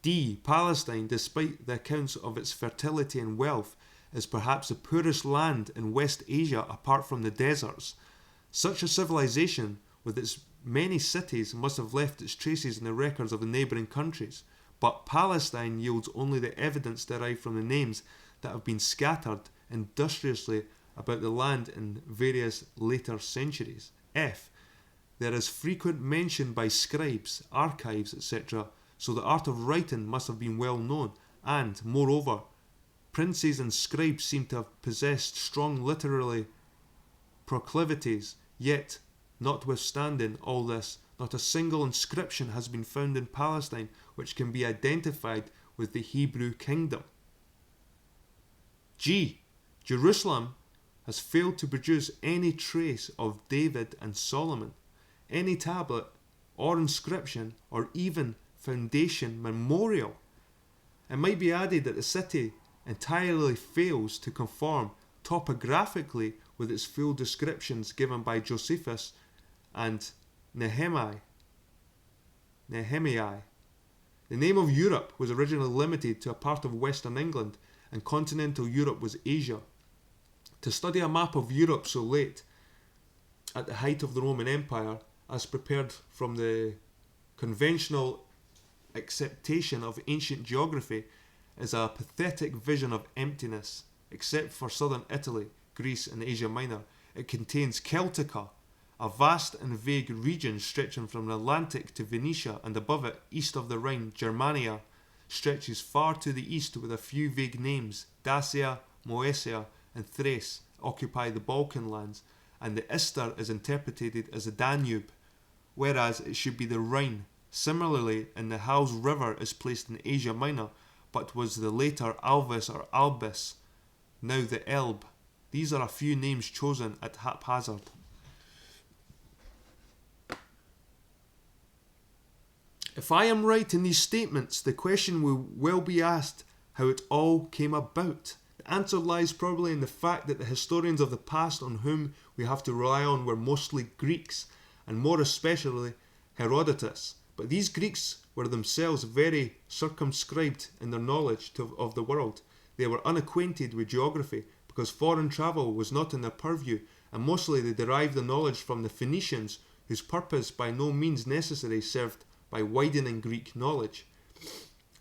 Speaker 1: D, Palestine, despite the accounts of its fertility and wealth, is perhaps the poorest land in West Asia apart from the deserts. Such a civilization, with its many cities, must have left its traces in the records of the neighbouring countries, but Palestine yields only the evidence derived from the names that have been scattered industriously about the land in various later centuries. F, there is frequent mention by scribes, archives, etc., so the art of writing must have been well known, and, moreover, princes and scribes seem to have possessed strong literary proclivities, yet, notwithstanding all this, not a single inscription has been found in Palestine which can be identified with the Hebrew kingdom. G, Jerusalem has failed to produce any trace of David and Solomon, any tablet or inscription or even foundation memorial. It might be added that the city entirely fails to conform topographically with its full descriptions given by Josephus and Nehemiah. The name of Europe was originally limited to a part of Western England, and continental Europe was Asia. To study a map of Europe so late, at the height of the Roman Empire, as prepared from the conventional acceptation of ancient geography, is a pathetic vision of emptiness. Except for southern Italy, Greece and Asia Minor, it contains Celtica, a vast and vague region stretching from the Atlantic to Venetia, and above it, east of the Rhine, Germania stretches far to the east with a few vague names. Dacia, Moesia and Thrace occupy the Balkan lands, and the Ister is interpreted as the Danube, whereas it should be the Rhine. Similarly, in the Hals River is placed in Asia Minor, but was the later Alvis or Albis, now the Elbe. These are a few names chosen at haphazard. If I am right in these statements, the question will well be asked how it all came about. The answer lies probably in the fact that the historians of the past on whom we have to rely on were mostly Greeks, and more especially Herodotus. But these Greeks were themselves very circumscribed in their knowledge of the world. They were unacquainted with geography because foreign travel was not in their purview, and mostly they derived the knowledge from the Phoenicians, whose purpose by no means necessarily served by widening Greek knowledge.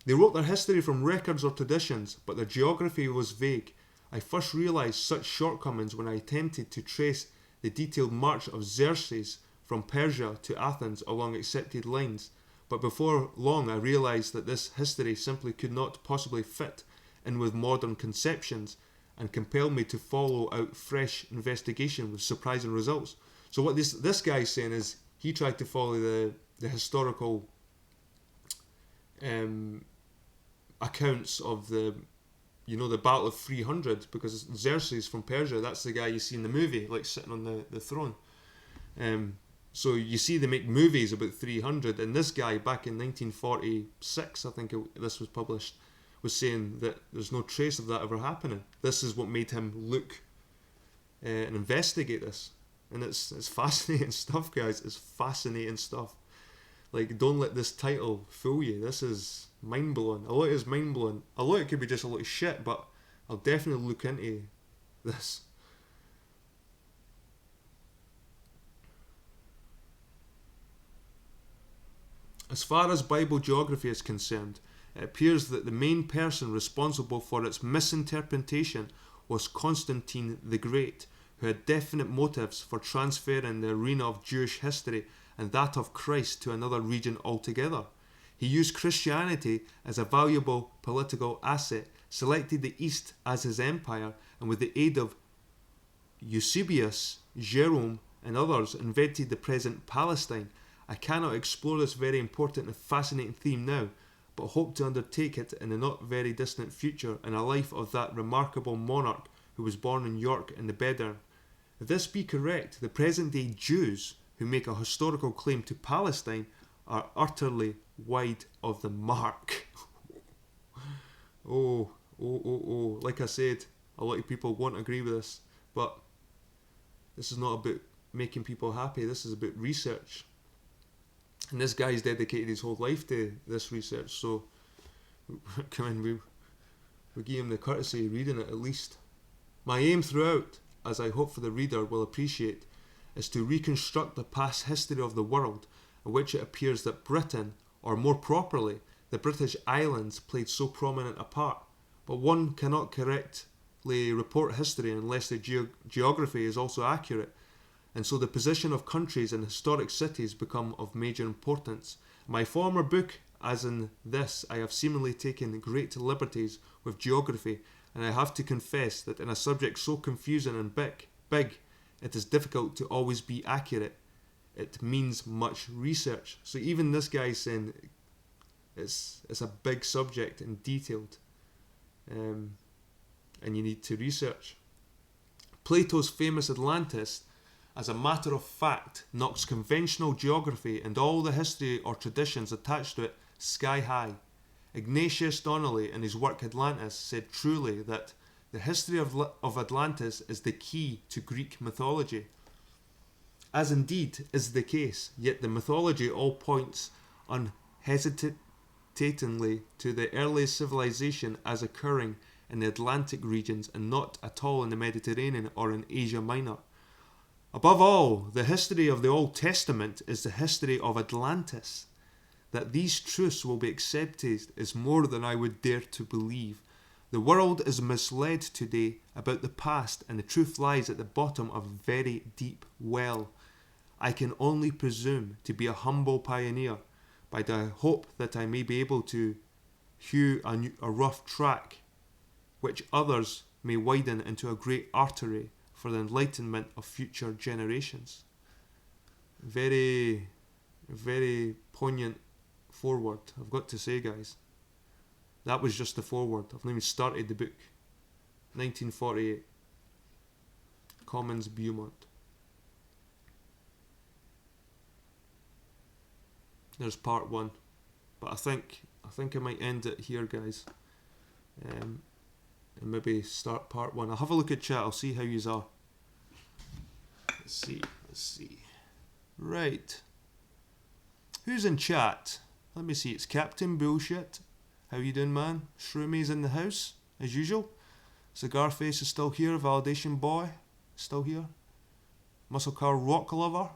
Speaker 1: They wrote their history from records or traditions, but their geography was vague. I first realised such shortcomings when I attempted to trace the detailed march of Xerxes from Persia to Athens along accepted lines, but before long I realised that this history simply could not possibly fit in with modern conceptions, and compelled me to follow out fresh investigation with surprising results. So what this guy is saying is he tried to follow the historical accounts of the Battle of 300, because Xerxes from Persia, that's the guy you see in the movie, like sitting on the throne. So you see they make movies about 300, and this guy back in 1946, I think this was published, was saying that there's no trace of that ever happening. This is what made him look and investigate this. And it's fascinating stuff, guys. It's fascinating stuff. Like, don't let this title fool you. This is mind-blowing. A lot is mind-blowing. A lot could be just a lot of shit, but I'll definitely look into this. As far as Bible geography is concerned, it appears that the main person responsible for its misinterpretation was Constantine the Great, who had definite motives for transferring the arena of Jewish history and that of Christ to another region altogether. He used Christianity as a valuable political asset, selected the East as his empire, and with the aid of Eusebius, Jerome, and others, invented the present Palestine. I cannot explore this very important and fascinating theme now, but hope to undertake it in the not very distant future in a life of that remarkable monarch who was born in York in the Bedern. If this be correct, the present-day Jews who make a historical claim to Palestine are utterly wide of the mark. Oh. Like I said, a lot of people won't agree with this, but this is not about making people happy. This is about research. And this guy's dedicated his whole life to this research, so come on, we give him the courtesy of reading it at least. My aim throughout, as I hope for the reader will appreciate, is to reconstruct the past history of the world, in which it appears that Britain, or more properly, the British Islands, played so prominent a part. But one cannot correctly report history unless the geography is also accurate, and so the position of countries and historic cities become of major importance. In my former book, as in this, I have seemingly taken great liberties with geography, and I have to confess that in a subject so confusing and big, it is difficult to always be accurate. It means much research. So even this guy is saying it's a big subject and detailed, and you need to research. Plato's famous Atlantis, as a matter of fact, knocks conventional geography and all the history or traditions attached to it sky high. Ignatius Donnelly, in his work Atlantis, said truly that the history of Atlantis is the key to Greek mythology. As indeed is the case, yet the mythology all points unhesitatingly to the earliest civilization as occurring in the Atlantic regions and not at all in the Mediterranean or in Asia Minor. Above all, the history of the Old Testament is the history of Atlantis. That these truths will be accepted is more than I would dare to believe. The world is misled today about the past, and the truth lies at the bottom of a very deep well. I can only presume to be a humble pioneer, but I hope that I may be able to hew a rough track, which others may widen into a great artery for the enlightenment of future generations. Very, very poignant foreword, I've got to say, guys. That was just the foreword. I've not even started the book. 1948. Comyns Beaumont. There's part 1. But I think I might end it here, guys. And maybe start part 1. I'll have a look at chat. I'll see how yous are. Let's see. Right. Who's in chat? Let me see. It's Captain Bullshit. How you doing, man? Shroomies in the house, as usual. Cigar Face is still here. Validation Boy, still here. Muscle Car Rock Lover.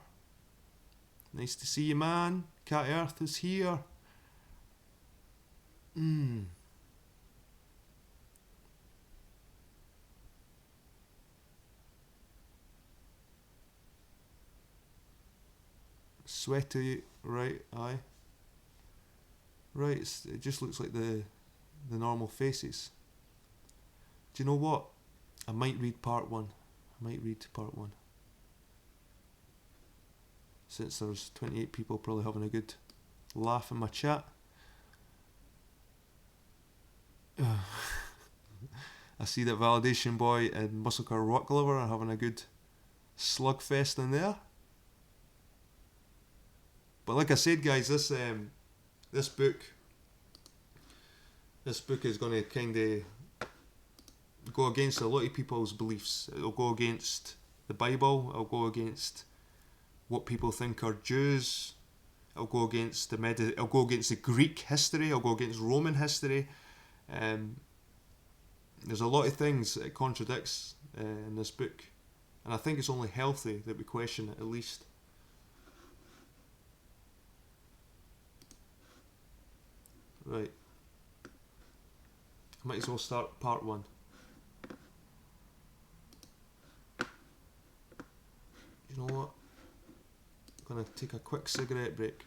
Speaker 1: Nice to see you, man. Cat Earth is here. Sweaty, right, aye. Right, it just looks like the normal faces. Do you know what? I might read part 1. Since there's 28 people probably having a good laugh in my chat. I see that Validation Boy and Muscle Car Rock Lover are having a good slugfest in there. But like I said, guys, this book is going to kind of go against a lot of people's beliefs. It'll go against the Bible. It'll go against what people think are Jews. It'll go against it'll go against the Greek history. It'll go against Roman history. There's a lot of things it contradicts in this book, and I think it's only healthy that we question it at least. Right. Might as well start part 1. You know what? I'm gonna take a quick cigarette break.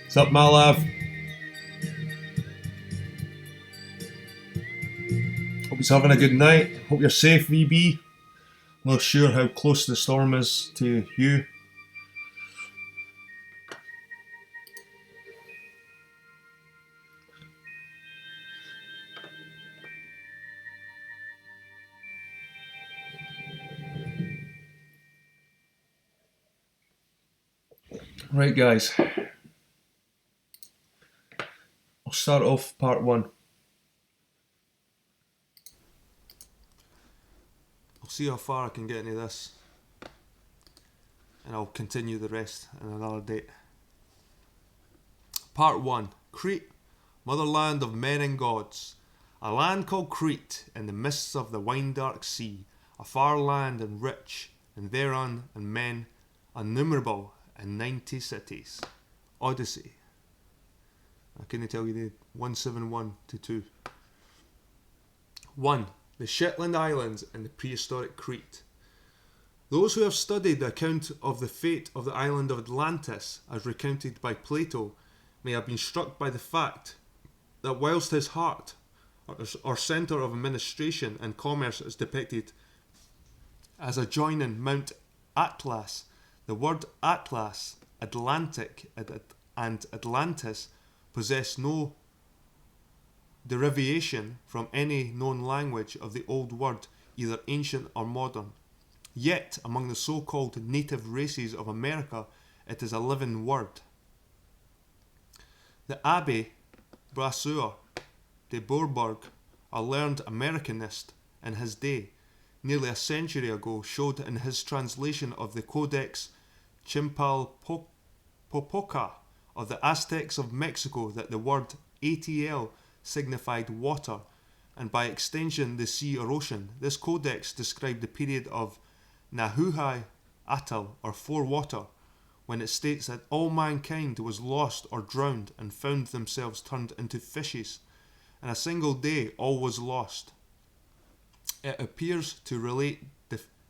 Speaker 1: What's up, my love? Hope you're having a good night. Hope you're safe, VB. Not sure how close the storm is to you. Right, guys. I'll start off part one. I'll see how far I can get into this, and I'll continue the rest in another date. Part 1. Crete, motherland of men and gods. A land called Crete, in the mists of the wine-dark sea, a far land and rich, and thereon and men innumerable, and 90 cities. Odyssey. I couldn't tell you the 171 to 2. 1. The Shetland Islands and the prehistoric Crete. Those who have studied the account of the fate of the island of Atlantis, as recounted by Plato, may have been struck by the fact that whilst his heart, or centre of administration and commerce, is depicted as adjoining Mount Atlas, the word Atlas, Atlantic, and Atlantis possess no derivation from any known language of the old word, either ancient or modern. Yet, among the so-called native races of America, it is a living word. The Abbé Brasseur de Bourbourg, a learned Americanist in his day, nearly a century ago, showed in his translation of the Codex Chimalpopoca of the Aztecs of Mexico that the word ATL signified water, and by extension the sea or ocean. This codex described the period of Nahuhay Atl, or four water, when it states that all mankind was lost or drowned and found themselves turned into fishes. In a single day all was lost. It appears to relate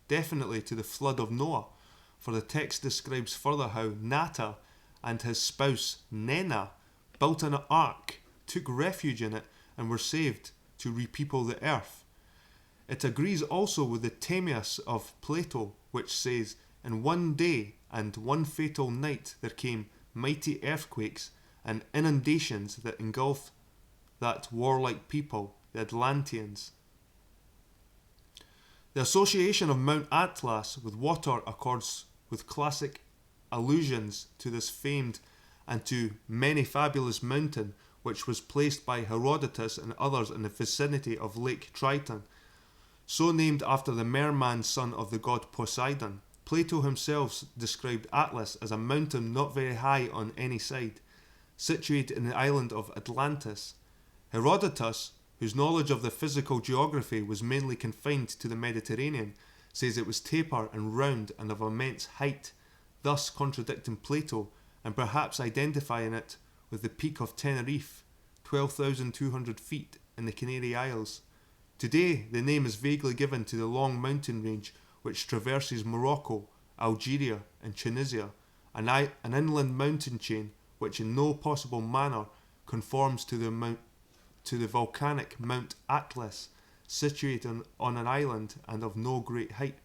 Speaker 1: definitely to the flood of Noah, for the text describes further how Nata and his spouse Nena built an ark, took refuge in it, and were saved to repeople the earth. It agrees also with the Timaeus of Plato, which says, in one day and one fatal night there came mighty earthquakes and inundations that engulfed that warlike people, the Atlanteans. The association of Mount Atlas with water accords with classic allusions to this famed and to many fabulous mountain, which was placed by Herodotus and others in the vicinity of Lake Triton, so named after the merman son of the god Poseidon. Plato himself described Atlas as a mountain not very high on any side, situated in the island of Atlantis. Herodotus, whose knowledge of the physical geography was mainly confined to the Mediterranean, says it was taper and round and of immense height, thus contradicting Plato and perhaps identifying it with the peak of Tenerife, 12,200 feet in the Canary Isles. Today, the name is vaguely given to the long mountain range which traverses Morocco, Algeria and Tunisia, an inland mountain chain which in no possible manner conforms to the volcanic Mount Atlas, situated on an island and of no great height.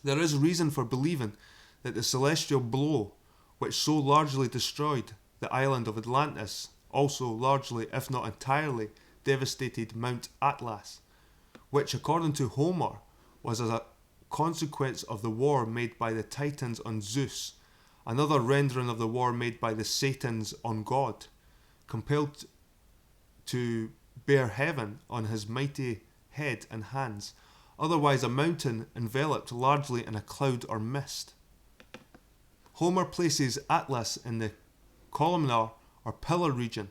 Speaker 1: There is reason for believing that the celestial blow which so largely destroyed the island of Atlantis also largely, if not entirely, devastated Mount Atlas, which according to Homer was as a consequence of the war made by the Titans on Zeus, another rendering of the war made by the Satans on God, compelled to bear heaven on his mighty head and hands, otherwise a mountain enveloped largely in a cloud or mist. Homer places Atlas in the columnar or pillar region.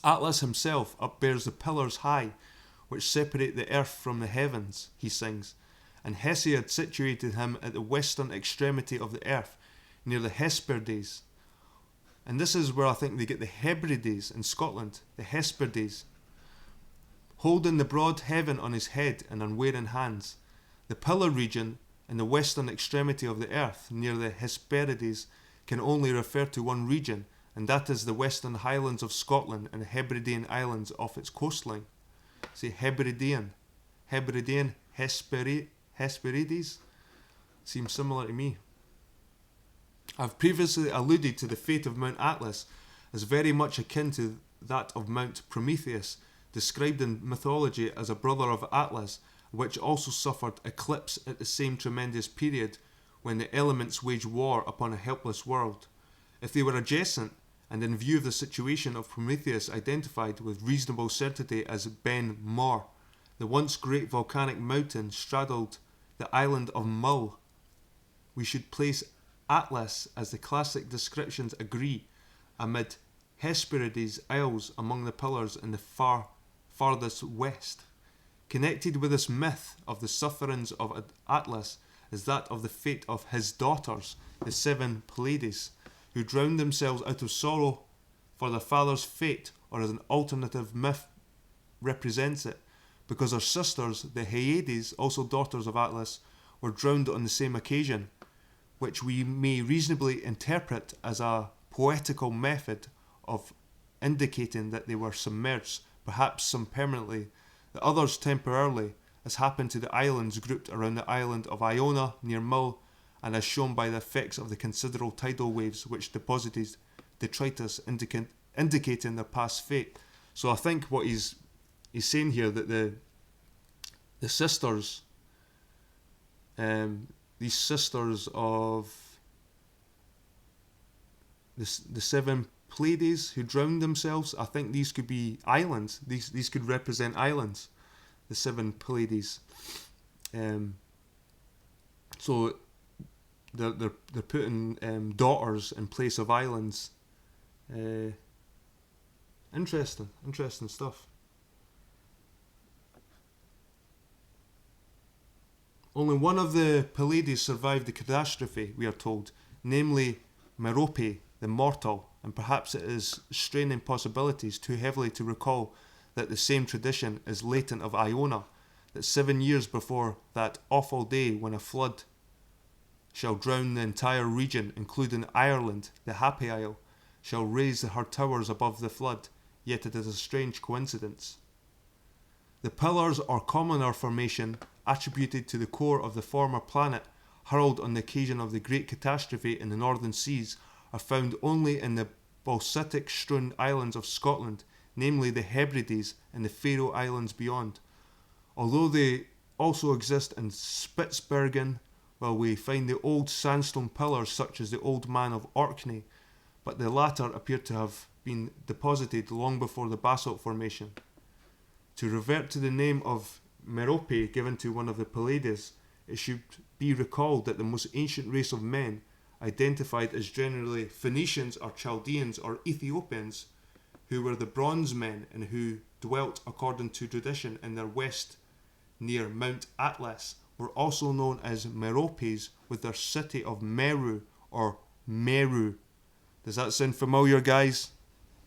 Speaker 1: Atlas himself upbears the pillars high, which separate the earth from the heavens, he sings, and Hesiod situated him at the western extremity of the earth, near the Hesperides. And this is where I think they get the Hebrides in Scotland, the Hesperides. Holding the broad heaven on his head and unwearing hands, the pillar region in the western extremity of the earth, near the Hesperides, can only refer to one region, and that is the Western Highlands of Scotland and the Hebridean Islands off its coastline. See, Hebridean, Hesperides, seems similar to me. I've previously alluded to the fate of Mount Atlas as very much akin to that of Mount Prometheus, described in mythology as a brother of Atlas, which also suffered eclipse at the same tremendous period when the elements waged war upon a helpless world. If they were adjacent, and in view of the situation of Prometheus identified with reasonable certainty as Ben Mor, the once great volcanic mountain straddled the island of Mull, we should place Atlas, as the classic descriptions agree, amid Hesperides Isles among the pillars in the farthest west. Connected with this myth of the sufferings of Atlas is that of the fate of his daughters, the 7 Pleiades, who drowned themselves out of sorrow for their father's fate, or as an alternative myth represents it, because her sisters, the Hyades, also daughters of Atlas, were drowned on the same occasion, which we may reasonably interpret as a poetical method of indicating that they were submerged, perhaps some permanently, the others temporarily, as happened to the islands grouped around the island of Iona near Mull, and as shown by the effects of the considerable tidal waves which deposited detritus, indicating their past fate. So I think what he's saying here, that the sisters, these sisters of the 7 Pleiades who drowned themselves, I think these could be islands. These could represent islands, the 7 Pleiades. So they're putting daughters in place of islands. Interesting stuff. Only one of the Pleiades survived the catastrophe, we are told, namely Merope, the mortal, and perhaps it is straining possibilities too heavily to recall that the same tradition is latent of Iona, that 7 years before that awful day when a flood shall drown the entire region, including Ireland, the Happy Isle, shall raise her towers above the flood, yet it is a strange coincidence. The pillars or commoner formation attributed to the core of the former planet hurled on the occasion of the great catastrophe in the northern seas are found only in the basaltic strewn islands of Scotland, namely the Hebrides and the Faroe Islands beyond. Although they also exist in Spitsbergen, while we find the old sandstone pillars such as the Old Man of Orkney, but the latter appear to have been deposited long before the basalt formation. To revert to the name of Merope given to one of the Pleiades, it should be recalled that the most ancient race of men, identified as generally Phoenicians or Chaldeans or Ethiopians, who were the bronze men and who dwelt according to tradition in their west near Mount Atlas, were also known as Meropes, with their city of Meru or Meru. Does that sound familiar, guys?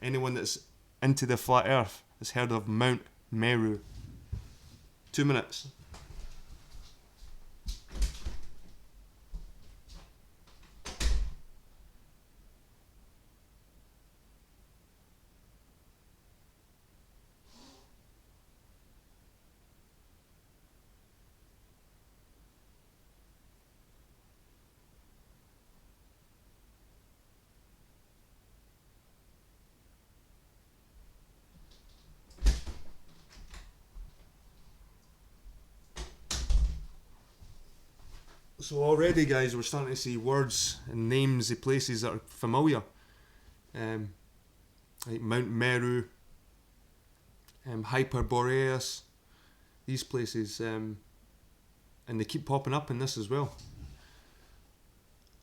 Speaker 1: Anyone that's into the flat earth has heard of Mount Meru. 2 minutes. So already, guys, we're starting to see words and names of places that are familiar, like Mount Meru, Hyperboreus, these places, and they keep popping up in this as well.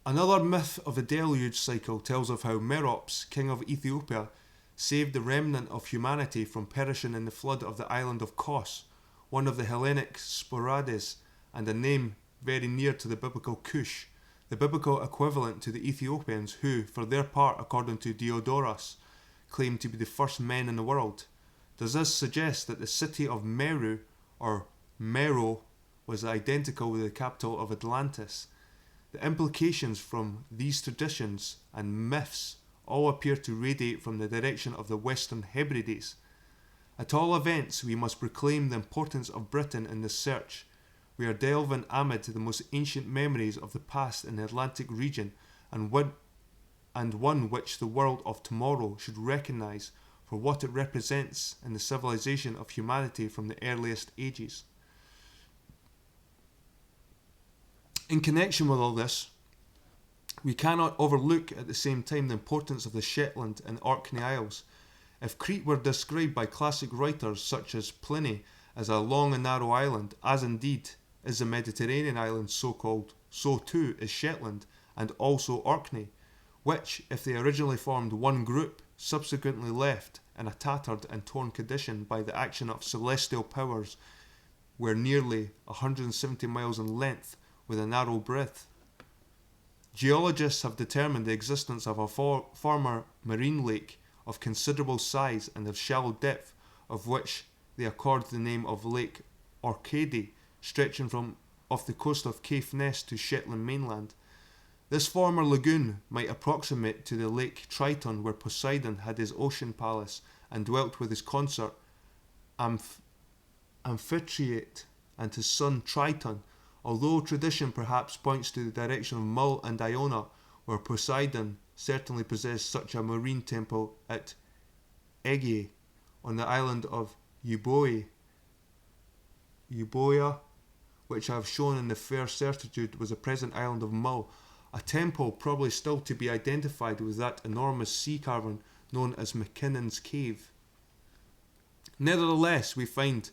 Speaker 1: Another myth of the deluge cycle tells of how Merops, king of Ethiopia, saved the remnant of humanity from perishing in the flood of the island of Kos, one of the Hellenic Sporades, and a name very near to the biblical Cush, the biblical equivalent to the Ethiopians who, for their part, according to Diodorus, claimed to be the first men in the world. Does this suggest that the city of Meru, or Mero, was identical with the capital of Atlantis? The implications from these traditions and myths all appear to radiate from the direction of the Western Hebrides. At all events, we must proclaim the importance of Britain in this search. We are delving amid the most ancient memories of the past in the Atlantic region, and one which the world of tomorrow should recognise for what it represents in the civilization of humanity from the earliest ages. In connection with all this, we cannot overlook at the same time the importance of the Shetland and Orkney Isles. If Crete were described by classic writers such as Pliny as a long and narrow island, as indeed is the Mediterranean island so-called, so too is Shetland and also Orkney, which, if they originally formed one group, subsequently left in a tattered and torn condition by the action of celestial powers, were nearly 170 miles in length with a narrow breadth. Geologists have determined the existence of a former marine lake of considerable size and of shallow depth, of which they accord the name of Lake Orcady, stretching from off the coast of Caithness to Shetland mainland. This former lagoon might approximate to the Lake Triton, where Poseidon had his ocean palace and dwelt with his consort Amphitrite and his son Triton, although tradition perhaps points to the direction of Mull and Iona, where Poseidon certainly possessed such a marine temple at Aegae, on the island of Euboea, which I have shown in the fair certitude was the present island of Mull, a temple probably still to be identified with that enormous sea cavern known as McKinnon's Cave. Nevertheless, we find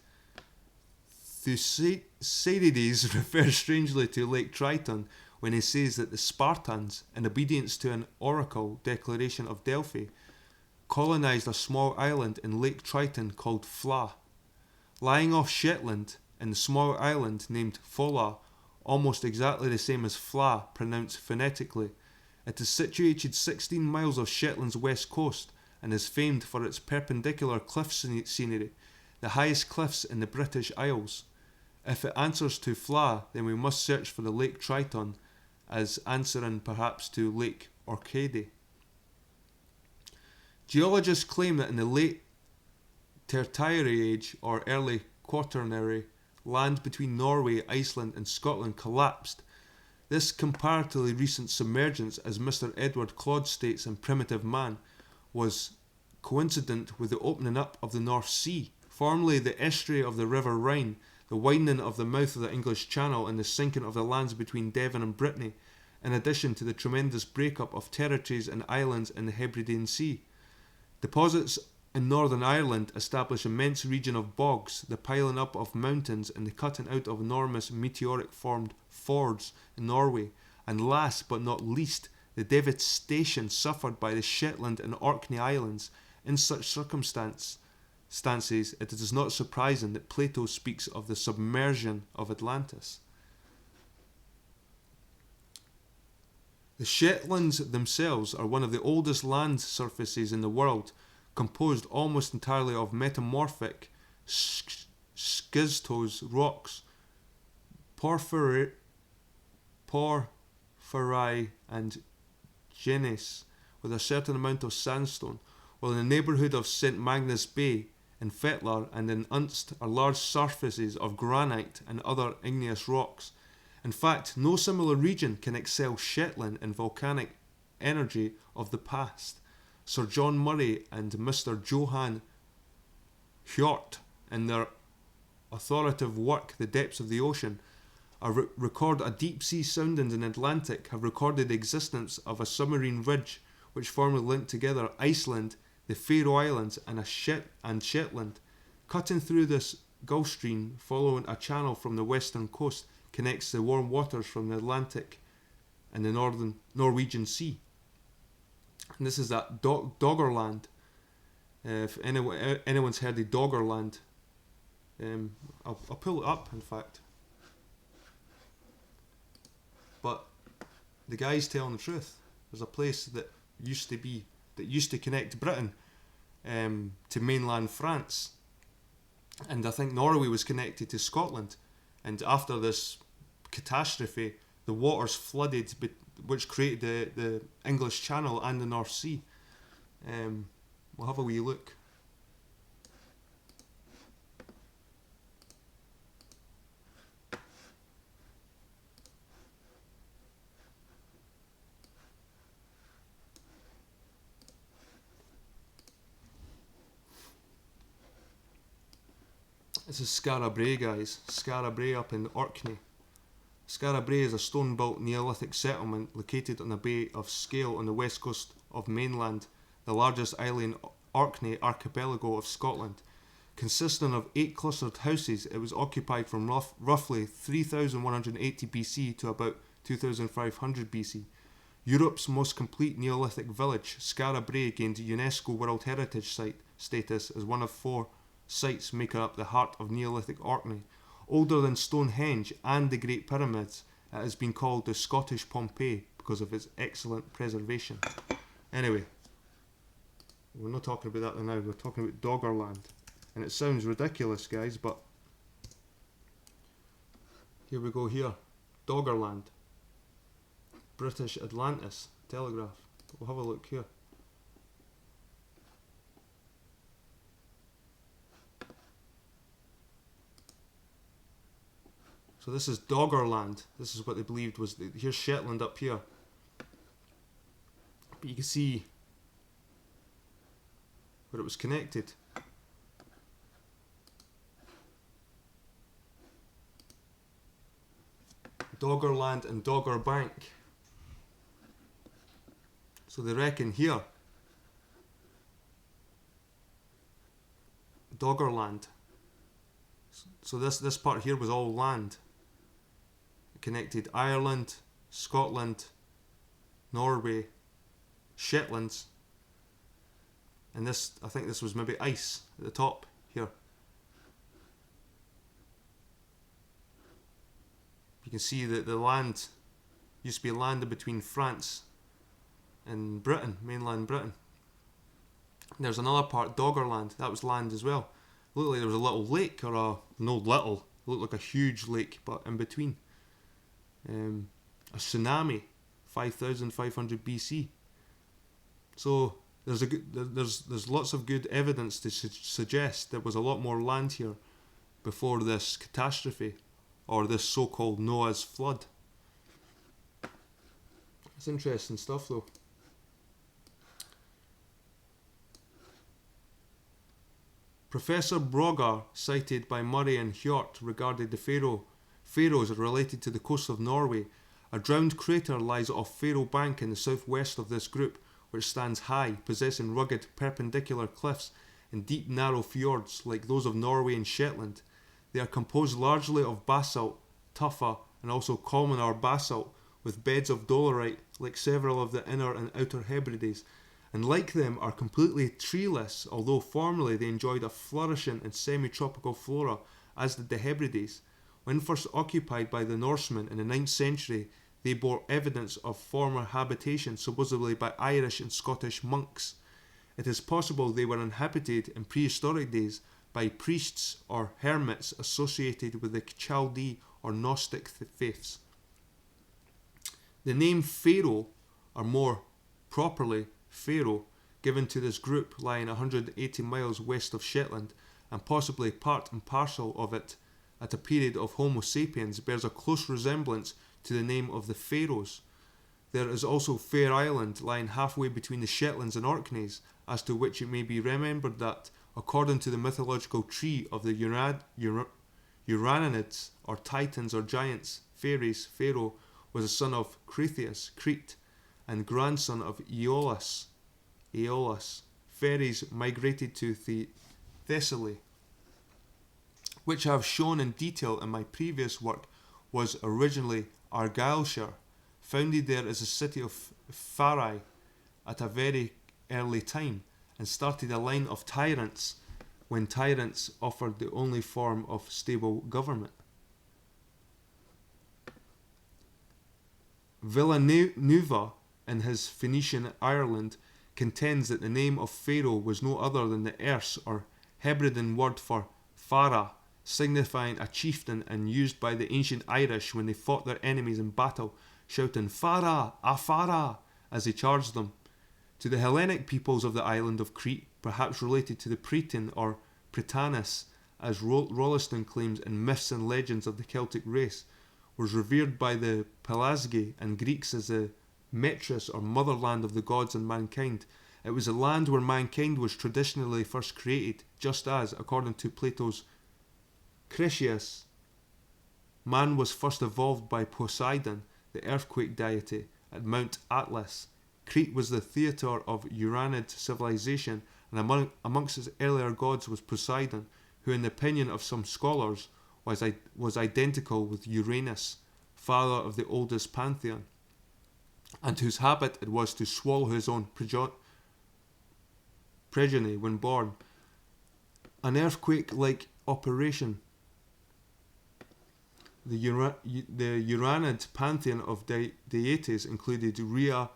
Speaker 1: Thucydides refers strangely to Lake Triton when he says that the Spartans, in obedience to an oracle declaration of Delphi, colonised a small island in Lake Triton called Fla. Lying off Shetland, in the small island named Fola, almost exactly the same as Fla, pronounced phonetically. It is situated 16 miles off Shetland's west coast and is famed for its perpendicular cliff scenery, the highest cliffs in the British Isles. If it answers to Fla, then we must search for the Lake Triton as answering perhaps to Lake Orcady. Geologists claim that in the late Tertiary Age or early Quaternary, land between Norway, Iceland and Scotland collapsed. This comparatively recent submergence, as Mr. Edward Clodd states in Primitive Man, was coincident with the opening up of the North Sea, formerly the estuary of the River Rhine, the widening of the mouth of the English Channel and the sinking of the lands between Devon and Brittany, in addition to the tremendous break-up of territories and islands in the Hebridean Sea. Deposits in Northern Ireland establish immense region of bogs, the piling up of mountains and the cutting out of enormous meteoric-formed fords in Norway, and last but not least, the devastation suffered by the Shetland and Orkney Islands. In such circumstances, it is not surprising that Plato speaks of the submersion of Atlantis. The Shetlands themselves are one of the oldest land surfaces in the world, composed almost entirely of metamorphic schistose rocks, porphyry and gneiss, with a certain amount of sandstone, while in the neighbourhood of St. Magnus Bay, in Fetlar and in Unst are large surfaces of granite and other igneous rocks. In fact, no similar region can excel Shetland in volcanic energy of the past. Sir John Murray and Mr. Johann Hjort, in their authoritative work The Depths of the Ocean, record a deep-sea soundings in the Atlantic, have recorded the existence of a submarine ridge which formerly linked together Iceland, the Faroe Islands and Shetland. Cutting through this Gulf Stream, following a channel from the western coast, connects the warm waters from the Atlantic and the northern Norwegian Sea. And this is that Doggerland. If anyone's heard of Doggerland, I'll pull it up, in fact. But the guy's telling the truth. There's a place that used to connect Britain to mainland France, and I think Norway was connected to Scotland. And after this catastrophe, the waters flooded, which created the English Channel and the North Sea. We'll have a wee look. This is Skara Brae, guys. Skara Brae up in Orkney. Skara Brae is a stone-built Neolithic settlement located on the Bay of Scale on the west coast of mainland, the largest island Orkney archipelago of Scotland. Consisting of 8 clustered houses, it was occupied from roughly 3180 BC to about 2500 BC. Europe's most complete Neolithic village, Skara Brae gained UNESCO World Heritage Site status as one of 4 sites making up the heart of Neolithic Orkney. Older than Stonehenge and the Great Pyramids, it has been called the Scottish Pompeii because of its excellent preservation. Anyway, we're not talking about that now, we're talking about Doggerland. And it sounds ridiculous, guys, but here we go here. Doggerland. British Atlantis. Telegraph. We'll have a look here. So this is Doggerland. This is what they believed was here's Shetland up here. But you can see where it was connected. Doggerland and Dogger Bank. So they reckon here, Doggerland. So this part here was all land. It connected Ireland, Scotland, Norway, Shetlands, and this, I think this was maybe ice at the top here. You can see that the land used to be landed between France and Britain, mainland Britain. And there's another part, Doggerland, that was land as well. It looked like there was a little lake, or no little, it looked like a huge lake, but in between. A tsunami, 5,500 BC. So there's lots of good evidence to suggest there was a lot more land here before this catastrophe, or this so-called Noah's flood. It's interesting stuff though. Professor Brogger, cited by Murray and Hjort, regarded the Faroes related to the coast of Norway. A drowned crater lies off Faroe Bank in the southwest of this group, which stands high, possessing rugged perpendicular cliffs and deep narrow fjords like those of Norway and Shetland. They are composed largely of basalt, tufa, and also commoner basalt, with beds of dolerite like several of the inner and outer Hebrides, and like them are completely treeless, although formerly they enjoyed a flourishing and semi-tropical flora, as did the Hebrides. When first occupied by the Norsemen in the 9th century, they bore evidence of former habitation, supposedly by Irish and Scottish monks. It is possible they were inhabited in prehistoric days by priests or hermits associated with the Chaldee or Gnostic faiths. The name Faroe, or more properly Faroe, given to this group lying 180 miles west of Shetland, and possibly part and parcel of it at a period of Homo sapiens, bears a close resemblance to the name of the Faroes. There is also Fair Island, lying halfway between the Shetlands and Orkneys, as to which it may be remembered that, according to the mythological tree of the Uranids, or Titans or Giants, Fairies, Pharaoh was a son of Cretheus, Crete, and grandson of Aeolus. Fairies migrated to Thessaly, which I have shown in detail in my previous work, was originally Argyllshire, founded there as a city of Pharai at a very early time, and started a line of tyrants when tyrants offered the only form of stable government. Villeneuve, in his Phoenician Ireland, contends that the name of Pharaoh was no other than the Erse or Hebridean word for Phara, signifying a chieftain and used by the ancient Irish when they fought their enemies in battle, shouting Fara, Afara, as they charged them. To the Hellenic peoples of the island of Crete, perhaps related to the Cretan or Pretanus, as Rolliston claims in Myths and Legends of the Celtic race, was revered by the Pelasgi and Greeks as the Metris or motherland of the gods and mankind. It was a land where mankind was traditionally first created, just as, according to Plato's Critias, man was first evolved by Poseidon, the earthquake deity, at Mount Atlas. Crete was the theatre of Uranid civilization, and amongst its earlier gods was Poseidon, who in the opinion of some scholars was identical with Uranus, father of the oldest pantheon, and whose habit it was to swallow his own progeny when born. An earthquake-like operation. The Uranid pantheon of deities included Rhea,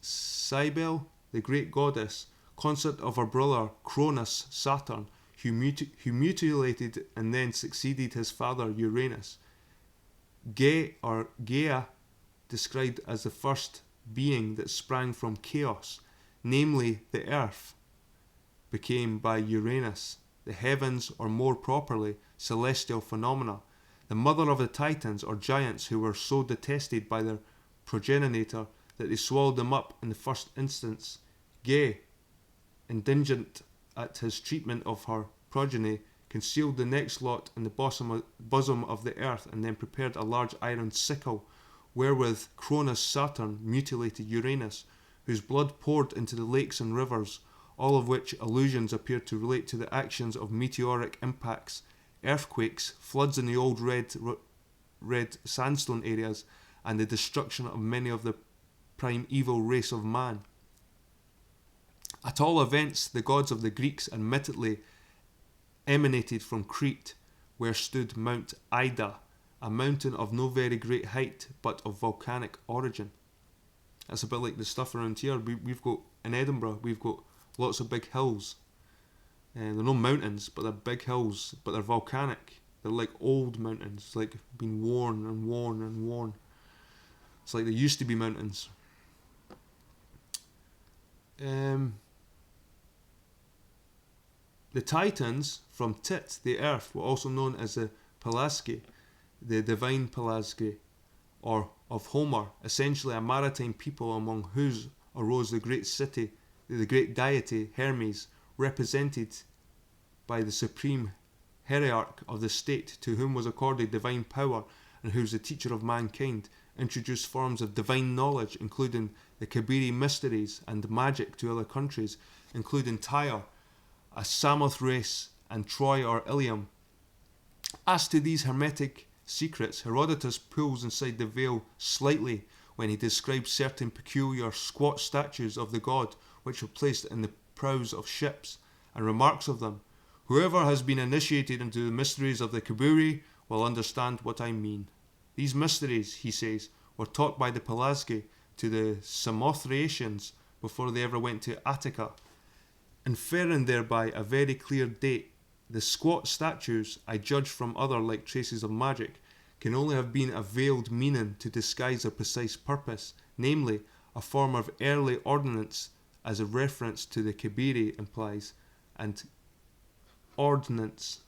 Speaker 1: Cybele, the great goddess, consort of her brother Cronus, Saturn, who mutilated and then succeeded his father Uranus. Gaia, described as the first being that sprang from chaos, namely the earth, became by Uranus, the heavens, or more properly, celestial phenomena, the mother of the Titans or giants who were so detested by their progenitor that they swallowed them up in the first instance. Ge, indignant at his treatment of her progeny, concealed the next lot in the bosom of the earth and then prepared a large iron sickle, wherewith Cronus Saturn mutilated Uranus, whose blood poured into the lakes and rivers, all of which allusions appear to relate to the actions of meteoric impacts, earthquakes, floods in the old red sandstone areas, and the destruction of many of the primeval race of man. At all events, the gods of the Greeks admittedly emanated from Crete, where stood Mount Ida, a mountain of no very great height, but of volcanic origin. That's a bit like the stuff around here. We've got, in Edinburgh, we've got lots of big hills. They're no mountains, but they're big hills, but they're volcanic. They're like old mountains, like been worn and worn and worn. It's like they used to be mountains. The Titans from Tit, the earth, were also known as the Pulaski, the Divine Pulaski, or of Homer, essentially a maritime people among whose arose the great deity Hermes, represented by the supreme hierarch of the state, to whom was accorded divine power and who was the teacher of mankind, introduced forms of divine knowledge, including the Kabiri mysteries and magic to other countries, including Tyre, a Samoth race, and Troy or Ilium. As to these hermetic secrets, Herodotus pulls inside the veil slightly when he describes certain peculiar squat statues of the god which were placed in the prows of ships, and remarks of them, "Whoever has been initiated into the mysteries of the Kabiri will understand what I mean." These mysteries, he says, were taught by the Pelasgi to the Samothracians before they ever went to Attica, inferring thereby a very clear date. The squat statues, I judge from other like traces of magic, can only have been a veiled meaning to disguise a precise purpose, namely, a form of early ordinance as a reference to the Kabiri implies, and ordnance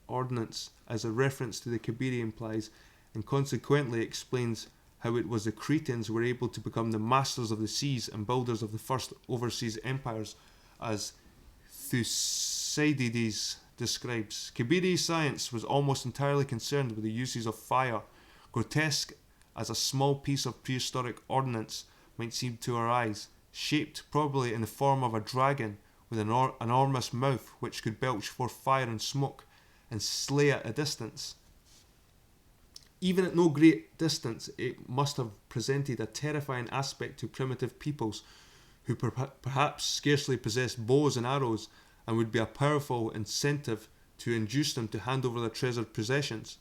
Speaker 1: as a reference to the Kabiri implies, and consequently explains how it was the Cretans were able to become the masters of the seas and builders of the first overseas empires, as Thucydides describes. Kabiri science was almost entirely concerned with the uses of fire, grotesque as a small piece of prehistoric ordnance might seem to our eyes, shaped probably in the form of a dragon with an enormous mouth which could belch forth fire and smoke and slay at a distance. Even at no great distance, it must have presented a terrifying aspect to primitive peoples who perhaps scarcely possessed bows and arrows, and would be a powerful incentive to induce them to hand over their treasured possessions.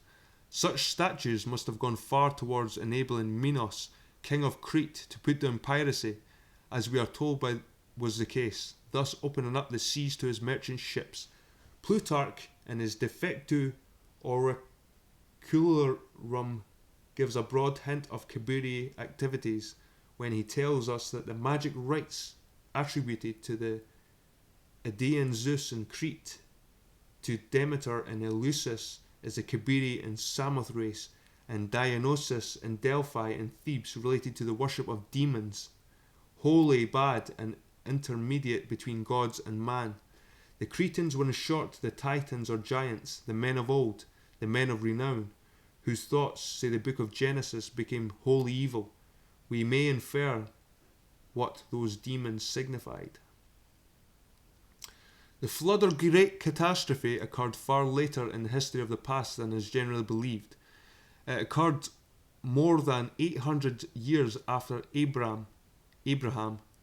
Speaker 1: Such statues must have gone far towards enabling Minos, king of Crete, to put down piracy, as we are told was the case, thus opening up the seas to his merchant ships. Plutarch, in his Defectu Oracularum gives a broad hint of Kabiri activities when he tells us that the magic rites attributed to the Idaean Zeus in Crete, to Demeter in Eleusis is the Kabiri in Samothrace, and Dionysus in Delphi and Thebes related to the worship of demons, holy, bad, and intermediate between gods and man. The Cretans were in short the Titans or giants, the men of old, the men of renown, whose thoughts, say the book of Genesis, became wholly evil. We may infer what those demons signified. The flood or great catastrophe occurred far later in the history of the past than is generally believed. It occurred more than 800 years after Abraham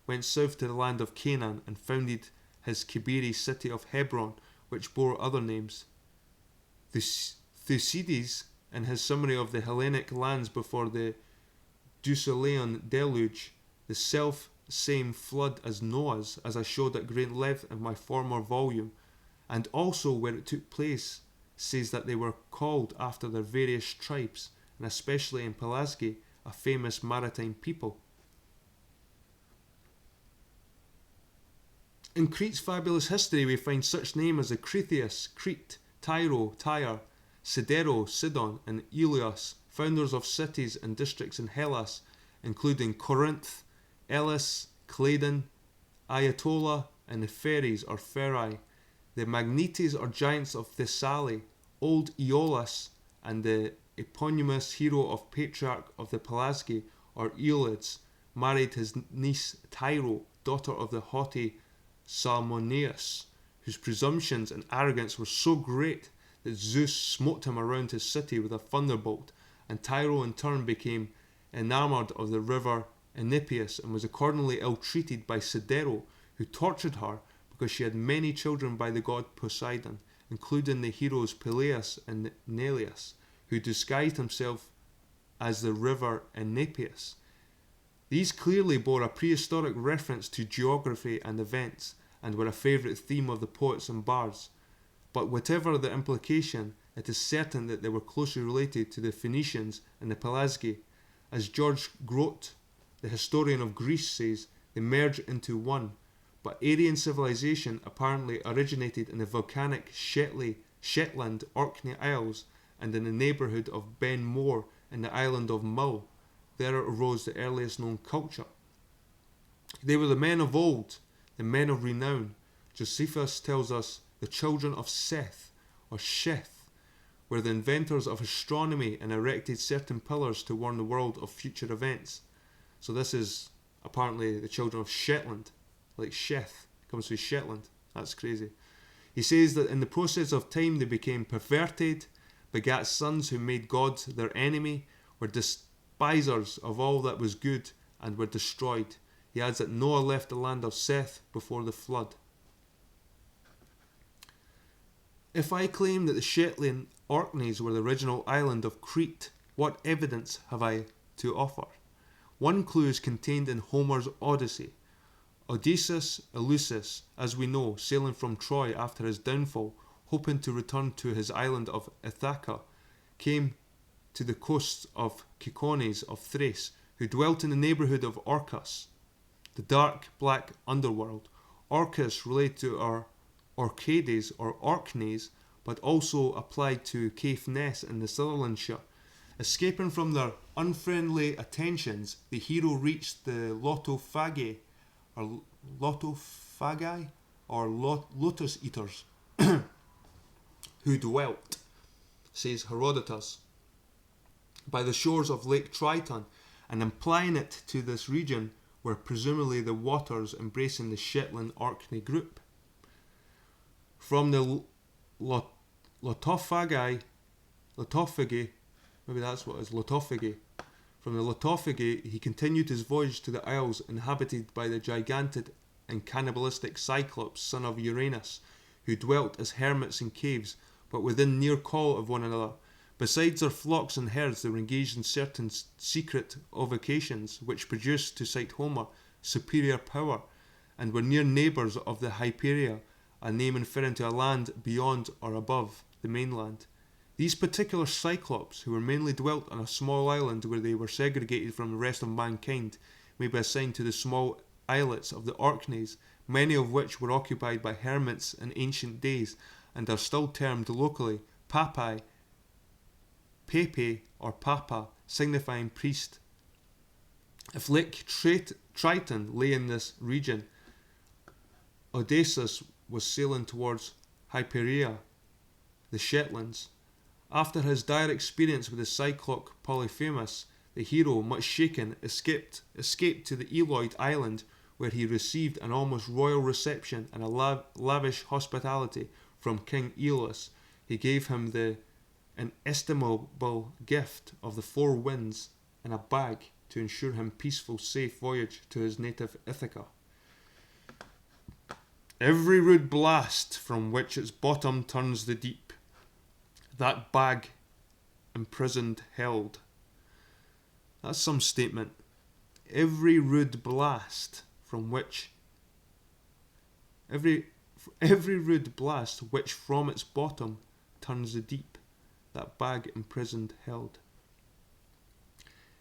Speaker 1: went south to the land of Canaan and founded his Kabiri city of Hebron, which bore other names. Thucydides, in his summary of the Hellenic lands before the Deucalion deluge, the self-same flood as Noah's, as I showed at great length in my former volume, and also where it took place, says that they were called after their various tribes, and especially in Pulaski, a famous maritime people. In Crete's fabulous history we find such names as the Cretheus, Crete, Tyro, Tyre, Sidero, Sidon, and Ilios, founders of cities and districts in Hellas, including Corinth, Elis, Claydon, Ayatollah, and the Pheres or Pherae, the Magnetes or giants of Thessaly, old Aeolus, and the eponymous hero of patriarch of the Pulaski or Aeolids, married his niece Tyro, daughter of the haughty Salmoneus, whose presumptions and arrogance were so great that Zeus smote him around his city with a thunderbolt, and Tyro in turn became enamoured of the river Enipeus and was accordingly ill-treated by Sidero, who tortured her because she had many children by the god Poseidon, including the heroes Peleus and Neleus, who disguised himself as the river Enipeus. These clearly bore a prehistoric reference to geography and events, and were a favourite theme of the poets and bards. But whatever the implication, it is certain that they were closely related to the Phoenicians and the Pelasgi. As George Grote, the historian of Greece, says, they merge into one, but Aryan civilization apparently originated in the volcanic Shetland Orkney Isles and in the neighbourhood of Ben More in the island of Mull. There arose the earliest known culture. They were the men of old, the men of renown. Josephus tells us the children of Seth, or Sheth, were the inventors of astronomy and erected certain pillars to warn the world of future events. So this is apparently the children of Shetland, like Sheth comes from Shetland. That's crazy. He says that in the process of time they became perverted, begat sons who made God their enemy, were despisers of all that was good, and were destroyed. He adds that Noah left the land of Seth before the flood. If I claim that the Shetland Orkneys were the original island of Crete, what evidence have I to offer? One clue is contained in Homer's Odyssey. Odysseus, Eleusis, as we know, sailing from Troy after his downfall, hoping to return to his island of Ithaca, came to the coasts of Comyns of Thrace, who dwelt in the neighbourhood of Orcus, the dark black underworld. Orcus related to our Orcades or Orkneys, but also applied to Caithness in the Sutherlandshire. Escaping from their unfriendly attentions, the hero reached the Lotophagi, or lotus eaters, who dwelt, says Herodotus, by the shores of Lake Triton, and implying it to this region were presumably the waters embracing the Shetland Orkney group. From the Lotophagi, maybe that's what it is, Lotophagi. From the Lotophagi, he continued his voyage to the isles inhabited by the gigantic and cannibalistic Cyclops, son of Uranus, who dwelt as hermits in caves, but within near call of one another. Besides their flocks and herds, they were engaged in certain secret avocations, which produced, to cite Homer, superior power, and were near neighbours of the Hyperia, a name referring to a land beyond or above the mainland. These particular Cyclops, who were mainly dwelt on a small island where they were segregated from the rest of mankind, may be assigned to the small islets of the Orkneys, many of which were occupied by hermits in ancient days, and are still termed locally Papai, Pepe, or Papa, signifying priest. If Lake Triton lay in this region, Odysseus was sailing towards Hyperia, the Shetlands. After his dire experience with the Cyclops Polyphemus, the hero, much shaken, escaped to the Eloid island, where he received an almost royal reception and a lavish hospitality from King Aeolus. He gave him the inestimable gift of the four winds in a bag to ensure him peaceful, safe voyage to his native Ithaca. Every rude blast from which its bottom turns the deep, that bag imprisoned held. That's some statement. Every rude blast from which every rude blast which from its bottom turns the deep, that bag imprisoned held.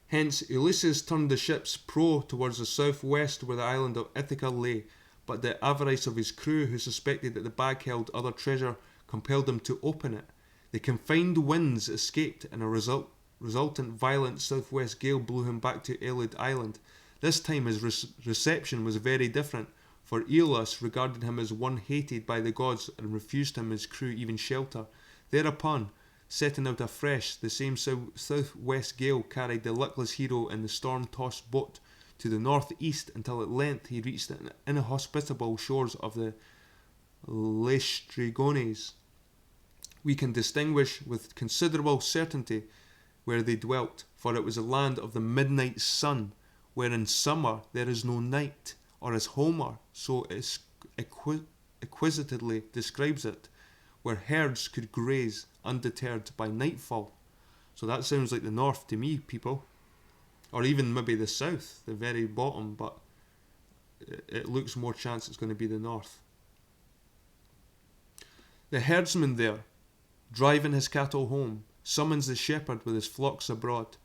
Speaker 1: Hence Ulysses turned the ship's prow towards the southwest where the island of Ithaca lay, but the avarice of his crew, who suspected that the bag held other treasure, compelled him to open it. The confined winds escaped, and a resultant violent southwest gale blew him back to Eilid Island. This time his reception was very different, for Aeolus regarded him as one hated by the gods and refused him his crew even shelter. Thereupon, setting out afresh, the same southwest gale carried the luckless hero in the storm-tossed boat to the northeast until at length he reached the inhospitable shores of the Laestrygones. We can distinguish with considerable certainty where they dwelt, for it was a land of the midnight sun, where in summer there is no night, or as Homer so exquisitely describes it, where herds could graze undeterred by nightfall. So that sounds like the north to me, people. Or even maybe the south, the very bottom, but it looks more chance it's going to be the north. The herdsman there, driving his cattle home, summons the shepherd with his flocks abroad.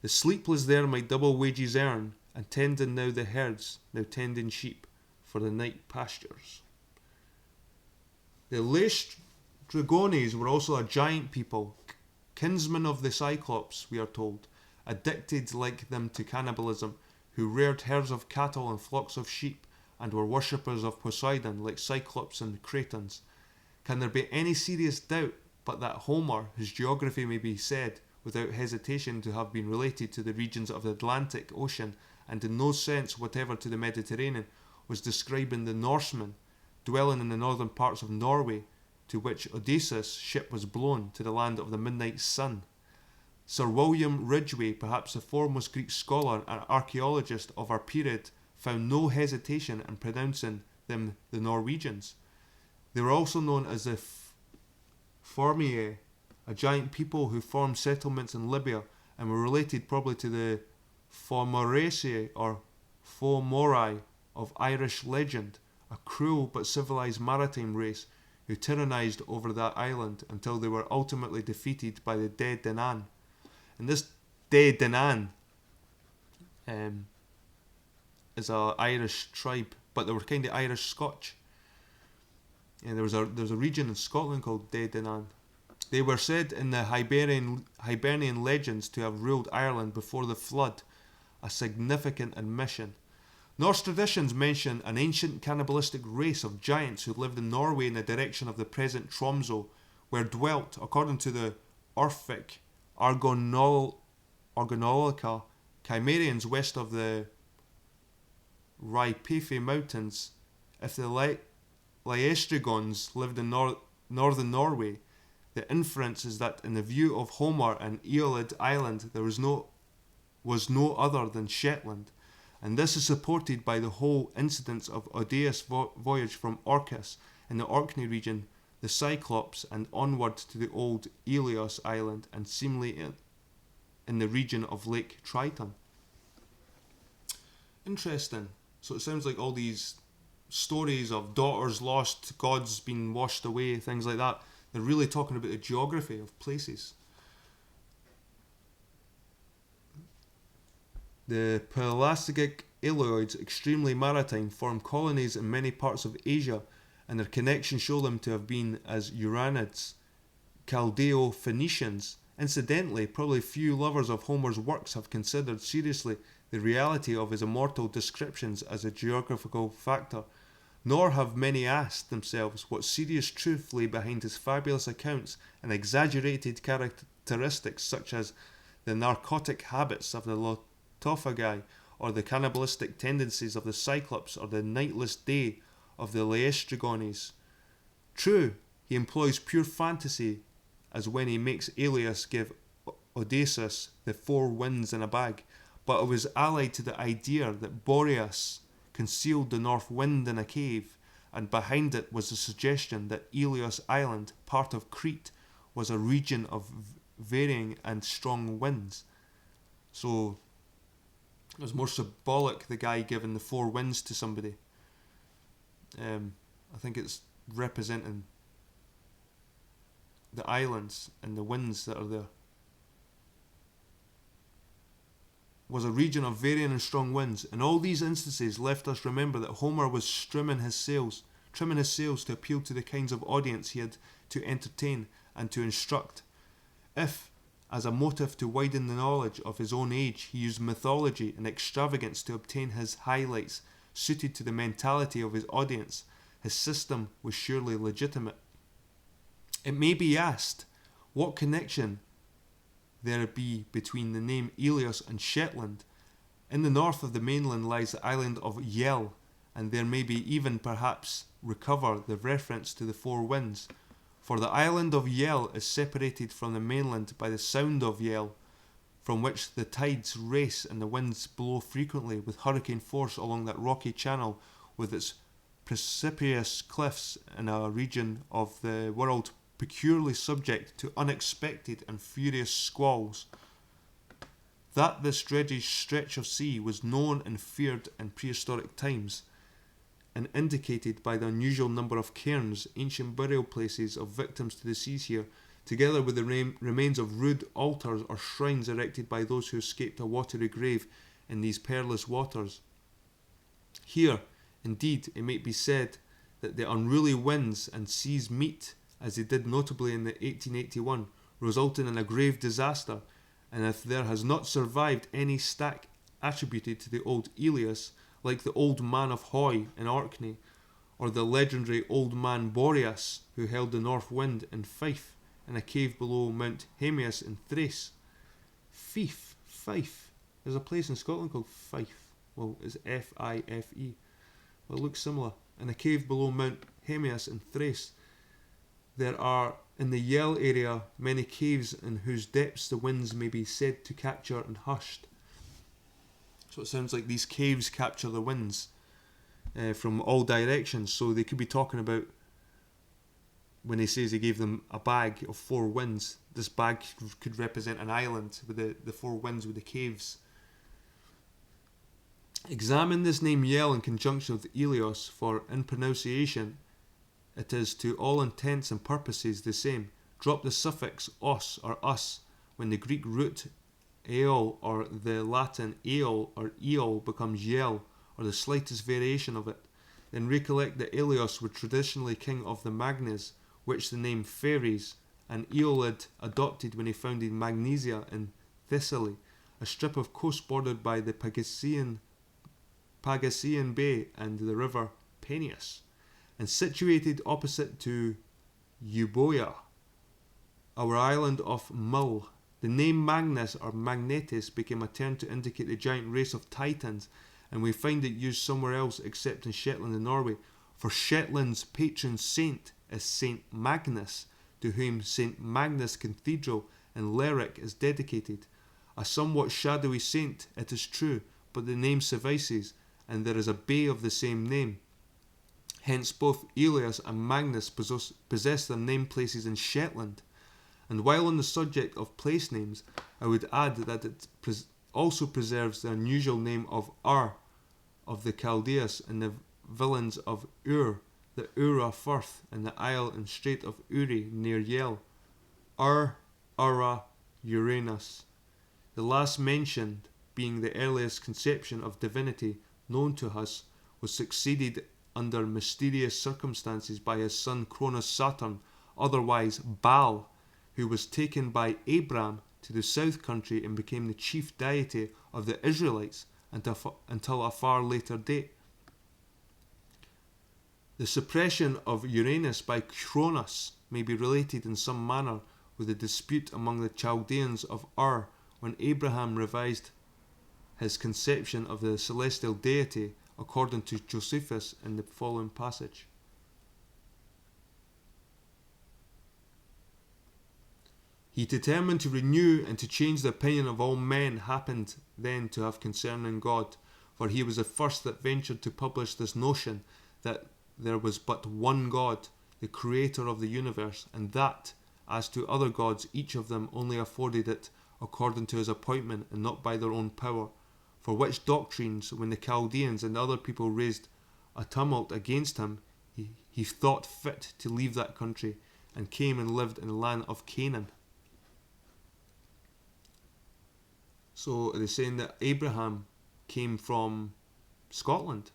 Speaker 1: The sleepless there might double wages earn, and tending now the herds, now tending sheep for the night pastures. The Laestrygones were also a giant people, kinsmen of the Cyclops, we are told, addicted like them to cannibalism, who reared herds of cattle and flocks of sheep, and were worshippers of Poseidon like Cyclops and Cretans. Can there be any serious doubt but that Homer, whose geography may be said without hesitation to have been related to the regions of the Atlantic Ocean and in no sense whatever to the Mediterranean, was describing the Norsemen dwelling in the northern parts of Norway, to which Odysseus' ship was blown to the land of the midnight sun? Sir William Ridgway, perhaps the foremost Greek scholar and archaeologist of our period, found no hesitation in pronouncing them the Norwegians. They were also known as the Formiae, a giant people who formed settlements in Libya and were related probably to the Fomoraceae or Fomorai of Irish legend, a cruel but civilized maritime race who tyrannized over that island until they were ultimately defeated by the De Danann. And this De Danann is an Irish tribe, but they were kind of Irish-Scotch. And there's a region in Scotland called De Danann. They were said in the Hibernian legends to have ruled Ireland before the flood, a significant admission. Norse traditions mention an ancient cannibalistic race of giants who lived in Norway in the direction of the present Tromsø, where dwelt, according to the Orphic Argonautica, Cimmerians west of the Raipefe Mountains. If the Laestrygons lived in northern Norway, the inference is that in the view of Homer and Eilid Island there was no other than Shetland, and this is supported by the whole incidents of Odysseus' voyage from Orcus in the Orkney region, the Cyclops, and onward to the old Ilios Island, and seemingly in the region of Lake Triton. Interesting. So it sounds like all these stories of daughters lost, gods being washed away, things like that. They're really talking about the geography of places. The pelagic Aloids, extremely maritime, form colonies in many parts of Asia, and their connections show them to have been as Uranids, Chaldeo-Phoenicians. Incidentally, probably few lovers of Homer's works have considered seriously the reality of his immortal descriptions as a geographical factor, nor have many asked themselves what serious truth lay behind his fabulous accounts and exaggerated characteristics such as the narcotic habits of the Lotophagi, or the cannibalistic tendencies of the Cyclops, or the nightless day of the Laestrygons. True, he employs pure fantasy, as when he makes Aeolus give Odysseus the 4 winds in a bag, but it was allied to the idea that Boreas concealed the north wind in a cave, and behind it was the suggestion that Aeolus Island, part of Crete, was a region of varying and strong winds. So it was more symbolic, the guy giving the 4 winds to somebody. I think it's representing the islands and the winds that are there. Was a region of varying and strong winds. And all these instances left us remember that Homer was trimming his sails to appeal to the kinds of audience he had to entertain and to instruct. If, as a motive to widen the knowledge of his own age, he used mythology and extravagance to obtain his highlights suited to the mentality of his audience, his system was surely legitimate. It may be asked, what connection there be between the name Aeolus and Shetland? In the north of the mainland lies the island of Yell, and there may be even perhaps recover the reference to the 4 winds. For the island of Yell is separated from the mainland by the Sound of Yell, from which the tides race and the winds blow frequently with hurricane force along that rocky channel with its precipitous cliffs in a region of the world peculiarly subject to unexpected and furious squalls. That this dreaded stretch of sea was known and feared in prehistoric times, and indicated by the unusual number of cairns, ancient burial places of victims to the seas here, together with the remains of rude altars or shrines erected by those who escaped a watery grave in these perilous waters. Here, indeed, it might be said that the unruly winds and seas meet, as they did notably in the 1881, resulting in a grave disaster, and if there has not survived any stack attributed to the old Aeolus, like the Old Man of Hoy in Orkney, or the legendary Old Man Boreas, who held the north wind in Fife, in a cave below Mount Hemias in Thrace. Fife. There's a place in Scotland called Fife. Well, it's F-I-F-E. Well, it looks similar. In a cave below Mount Hemias in Thrace, there are, in the Yell area, many caves in whose depths the winds may be said to capture and hushed. So it sounds like these caves capture the winds from all directions. So they could be talking about, when he says he gave them a bag of 4 winds, this bag could represent an island with the 4 winds with the caves. Examine this name Yell in conjunction with Aeolus, for in pronunciation it is to all intents and purposes the same. Drop the suffix os or us when the Greek root eol or the Latin eol or eol becomes yell, or the slightest variation of it. Then recollect that Aeolus was traditionally king of the Magnes, which the name Pheres, and Aeolid adopted when he founded Magnesia in Thessaly, a strip of coast bordered by the Pagasean Bay and the river Peneus, and situated opposite to Euboea, our island of Mull. The name Magnus or Magnetis became a term to indicate the giant race of Titans, and we find it used somewhere else except in Shetland and Norway, for Shetland's patron saint is Saint Magnus, to whom Saint Magnus Cathedral in Lerwick is dedicated. A somewhat shadowy saint, it is true, but the name suffices, and there is a bay of the same name. Hence both Aeolus and Magnus possess their name places in Shetland. And while on the subject of place names, I would add that it also preserves the unusual name of Ur, of the Chaldeans, and the villains of Ur, the Ura Firth and the Isle and Strait of Uri near Yell, Ura, Uranus. The last mentioned, being the earliest conception of divinity known to us, was succeeded under mysterious circumstances by his son Cronus Saturn, otherwise Baal, who was taken by Abram to the south country and became the chief deity of the Israelites until a far later date. The suppression of Uranus by Cronus may be related in some manner with the dispute among the Chaldeans of Ur when Abraham revised his conception of the celestial deity according to Josephus in the following passage. He determined to renew and to change the opinion of all men happened then to have concerning God, for he was the first that ventured to publish this notion that there was but one God, the creator of the universe, and that, as to other gods, each of them only afforded it according to his appointment and not by their own power. For which doctrines, when the Chaldeans and other people raised a tumult against him, he thought fit to leave that country, and came and lived in the land of Canaan. So they're saying that Abraham came from Scotland.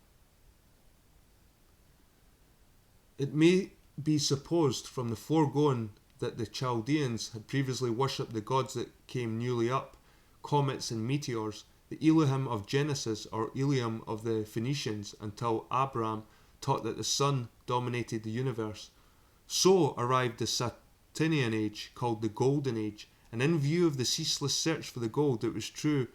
Speaker 1: It may be supposed from the foregoing that the Chaldeans had previously worshipped the gods that came newly up, comets and meteors, the Elohim of Genesis or Elohim of the Phoenicians, until Abraham taught that the sun dominated the universe. So arrived the Saturnian age, called the Golden Age, and in view of the ceaseless search for the gold, it was true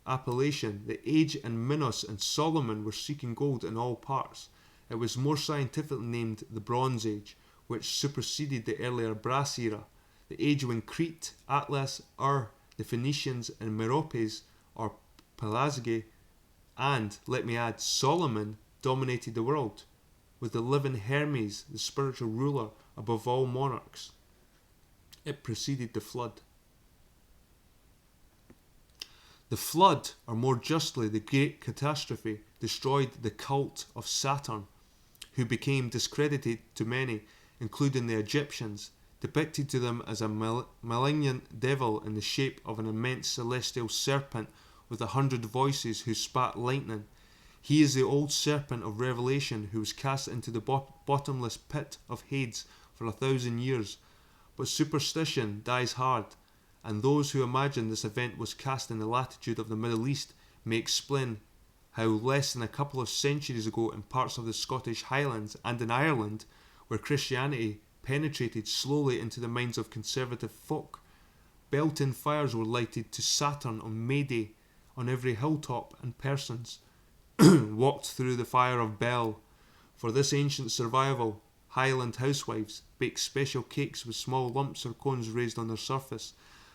Speaker 1: appellation. The age and Minos and Solomon were seeking gold in all parts. It was more scientifically named the Bronze Age, which superseded the earlier Brass Era, the age when Crete, Atlas, the Phoenicians and Meropes or Pelasgi, and, let me add, Solomon dominated the world, with the living Hermes, the spiritual ruler, above all monarchs. It preceded the flood. The flood, or more justly the great catastrophe, destroyed the cult of Saturn, who became discredited to many, including the Egyptians, depicted to them as a malignant devil in the shape of an immense celestial serpent with 100 voices who spat lightning. He is the old serpent of Revelation who was cast into the bottomless pit of Hades for 1,000 years. But superstition dies hard, and those who imagine this event was cast in the latitude of the Middle East may explain how less than a couple of centuries ago in parts of the Scottish Highlands and in Ireland, where Christianity penetrated slowly into the minds of conservative folk, Beltane fires were lighted to Saturn on May Day on every hilltop, and persons walked through the fire of Bel. For this ancient survival, Highland housewives baked special cakes with small lumps or cones raised on their surface,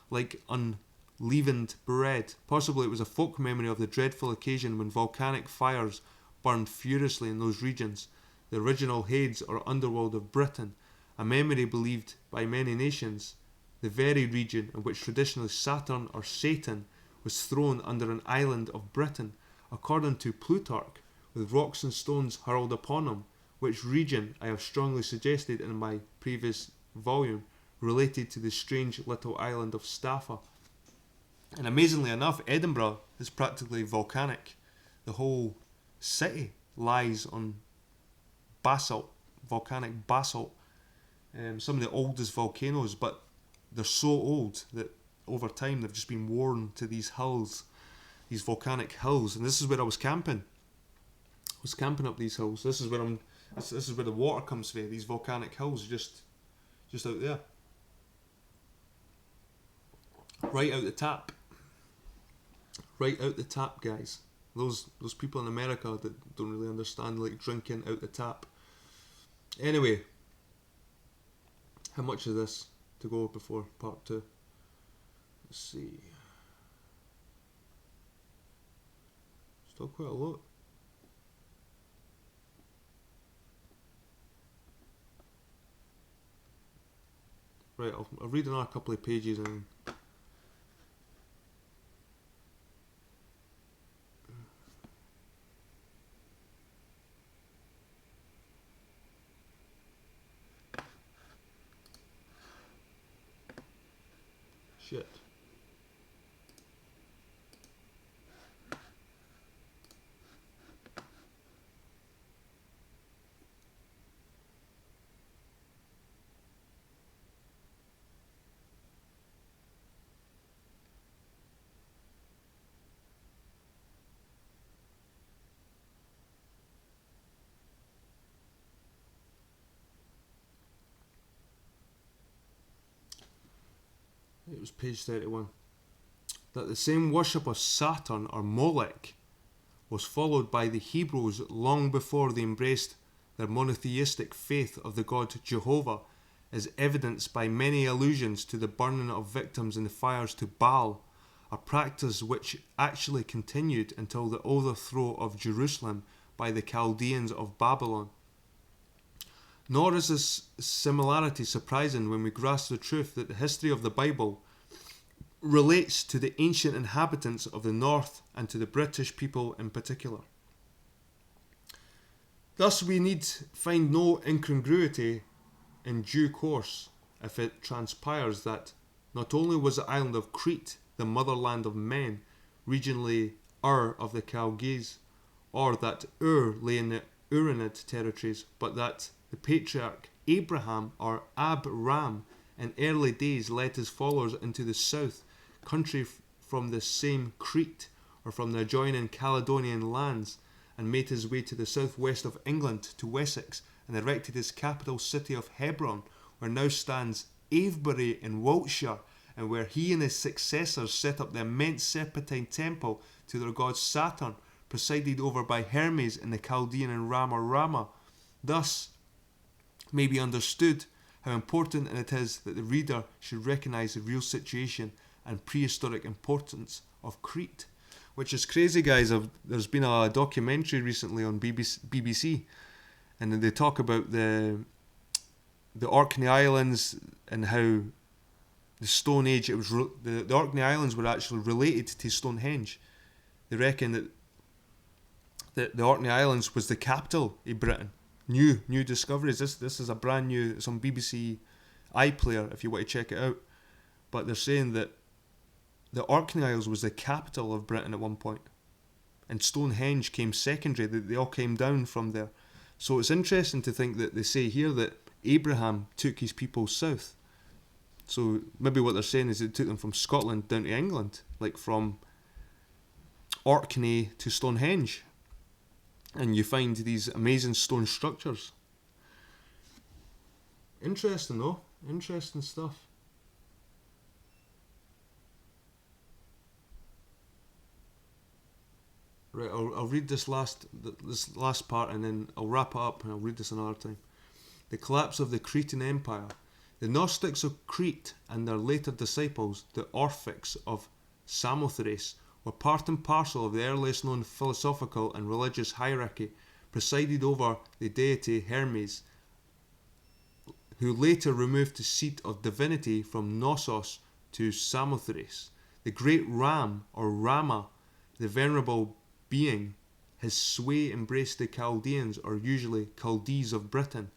Speaker 1: like unleavened bread. Possibly it was a folk memory of the dreadful occasion when volcanic fires burned furiously in those regions, the original Hades or Underworld of Britain, a memory believed by many nations, the very region in which traditionally Saturn or Satan was thrown under an island of Britain, according to Plutarch, with rocks and stones hurled upon him, which region I have strongly suggested in my previous volume, related to the strange little island of Staffa. And amazingly enough, Edinburgh is practically volcanic. The whole city lies on basalt, volcanic basalt. Some of the oldest volcanoes, but they're so old that over time they've just been worn to these hills, these volcanic hills. And this is where I was camping. I was camping up these hills. This is where this is where the water comes from. These volcanic hills, just out there, right out the tap. Right out the tap, guys. Those people in America that don't really understand, like, drinking out the tap. Anyway, how much is this to go before part 2? Let's see. Still quite a lot. Right, I'll read another couple of pages and Shit. It was page 31. That the same worship of Saturn or Molech was followed by the Hebrews long before they embraced their monotheistic faith of the god Jehovah is evidenced by many allusions to the burning of victims in the fires to Baal, a practice which actually continued until the overthrow of Jerusalem by the Chaldeans of Babylon. Nor is this similarity surprising when we grasp the truth that the history of the Bible relates to the ancient inhabitants of the North and to the British people in particular. Thus we need find no incongruity in due course if it transpires that not only was the island of Crete the motherland of men, regionally Ur of the Chaldees, or that Ur lay in the Uranid territories, but that the patriarch Abraham or Abram in early days led his followers into the south country from the same Crete or from the adjoining Caledonian lands, and made his way to the southwest of England to Wessex and erected his capital city of Hebron, where now stands Avebury in Wiltshire, and where he and his successors set up the immense serpentine temple to their god Saturn, presided over by Hermes in the Chaldean Rama. Thus may be understood how important it is that the reader should recognise the real situation and prehistoric importance of Crete. Which is crazy, guys. There's been a documentary recently on BBC, and they talk about the Orkney Islands and how the Stone Age, it was the Orkney Islands were actually related to Stonehenge. They reckon that the Orkney Islands was the capital of Britain. New discoveries. This is a brand new. It's on BBC iPlayer if you want to check it out. But they're saying that the Orkney Isles was the capital of Britain at one point, and Stonehenge came secondary. They all came down from there. So it's interesting to think that they say here that Abraham took his people south. So maybe what they're saying is it took them from Scotland down to England, like from Orkney to Stonehenge. And you find these amazing stone structures. Interesting though. Interesting stuff. Right, I'll read this last part and then I'll wrap it up and I'll read this another time. The collapse of the Cretan Empire. The Gnostics of Crete and their later disciples, the Orphics of Samothrace, were part and parcel of the earliest known philosophical and religious hierarchy, presided over the deity Hermes, who later removed the seat of divinity from Knossos to Samothrace. The great Ram, or Rama, the venerable being, his sway embraced the Chaldeans, or usually Chaldees of Britain,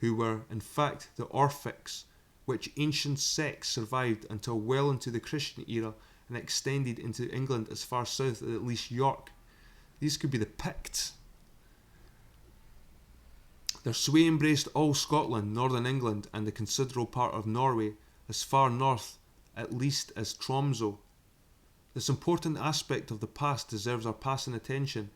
Speaker 1: who were in fact the Orphics, which ancient sects survived until well into the Christian era and extended into England as far south as at least York. These could be the Picts. Their sway embraced all Scotland, northern England, and the considerable part of Norway, as far north at least as Tromsø. This important aspect of the past deserves our passing attention.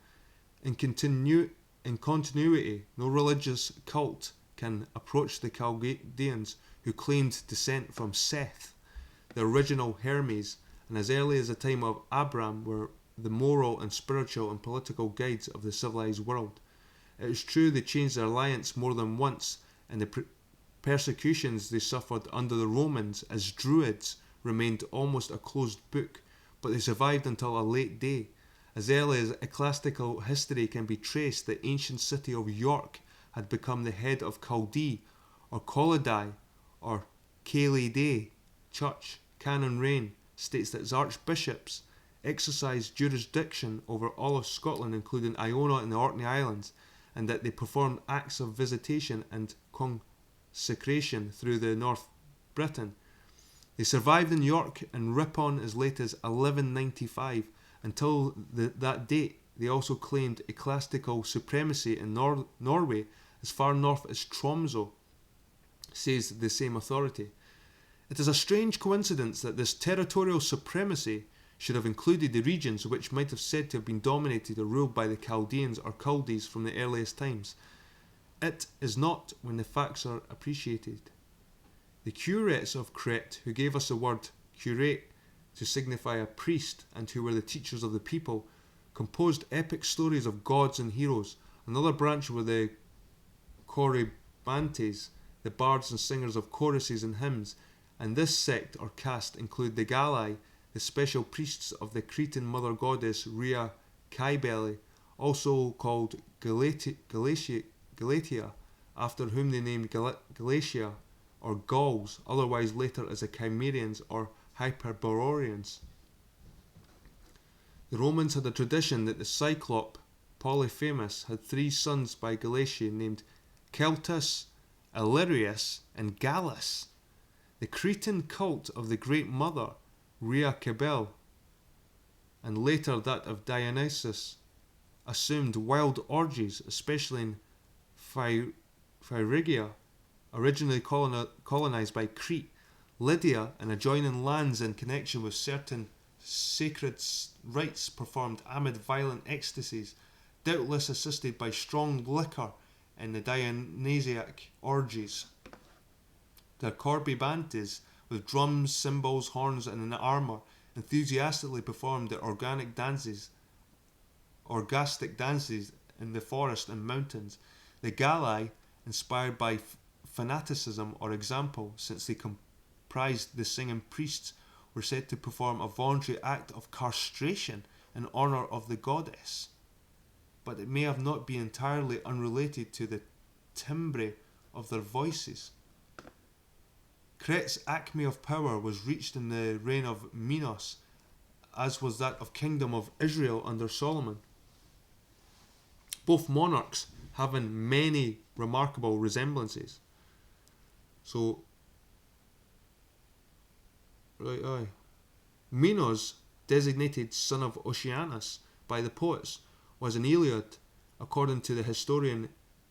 Speaker 1: In continuity, no religious cult can approach the Chaldeans, who claimed descent from Seth, the original Hermes, and as early as the time of Abram were the moral and spiritual and political guides of the civilized world. It is true they changed their alliance more than once, and the persecutions they suffered under the Romans as Druids remained almost a closed book, but they survived until a late day. As early as ecclesiastical history can be traced, the ancient city of York had become the head of Chaldee, or Colidai, or Caelidai Church. Canon Rain states that its archbishops exercised jurisdiction over all of Scotland, including Iona and the Orkney Islands, and that they performed acts of visitation and consecration through the North Britain. They survived in York and Ripon as late as 1195. Until that date, they also claimed ecclesiastical supremacy in Norway as far north as Tromsø, says the same authority. It is a strange coincidence that this territorial supremacy should have included the regions which might have said to have been dominated or ruled by the Chaldeans or Chaldees from the earliest times. It is not when the facts are appreciated. The curates of Crete, who gave us the word curate to signify a priest and who were the teachers of the people, composed epic stories of gods and heroes. Another branch were the Corybantes, the bards and singers of choruses and hymns, and this sect or caste include the Galai, the special priests of the Cretan mother goddess Rhea Cybele, also called Galatia, after whom they named Galatia, or Gauls, otherwise later as the Cimmerians or Hyperboreans. The Romans had a tradition that the Cyclop Polyphemus had 3 sons by Galatia named Celtus, Illyrius, and Gallus. The Cretan cult of the Great Mother, Rhea Cybele, and later that of Dionysus, assumed wild orgies, especially in Phrygia, originally colonized by Crete, Lydia, and adjoining lands in connection with certain sacred rites performed amid violent ecstasies, doubtless assisted by strong liquor in the Dionysiac orgies. Their Corybantes, with drums, cymbals, horns, and an armour, enthusiastically performed their orgastic dances in the forest and mountains. The Galai, inspired by fanaticism or example, since they comprised the singing priests, were said to perform a voluntary act of castration in honour of the goddess. But it may have not been entirely unrelated to the timbre of their voices. Crete's acme of power was reached in the reign of Minos, as was that of Kingdom of Israel under Solomon. Both monarchs having many remarkable resemblances. So, Minos, designated son of Oceanus by the poets, was an Iliad according to the historian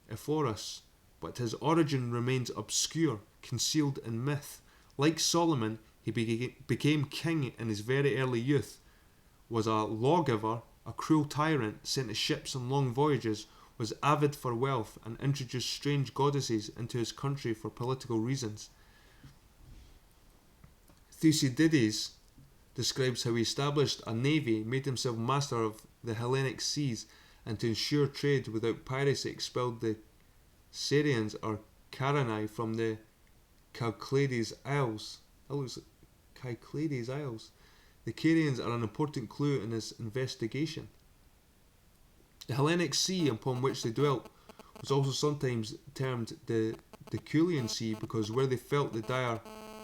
Speaker 1: Ephorus, but his origin remains obscure, concealed in myth. Like Solomon, he became king in his very early youth, was a lawgiver, a cruel tyrant, sent to ships on long voyages, was avid for wealth, and introduced strange goddesses into his country for political reasons. Thucydides describes how he established a navy, made himself master of the Hellenic seas, and to ensure trade without piracy expelled the Syrians or Carani from the Cyclades Isles. That looks like Cyclades Isles. The Carians are an important clue in his investigation. The Hellenic Sea upon which they dwelt was also sometimes termed the Deculian Sea, because where they felt the dire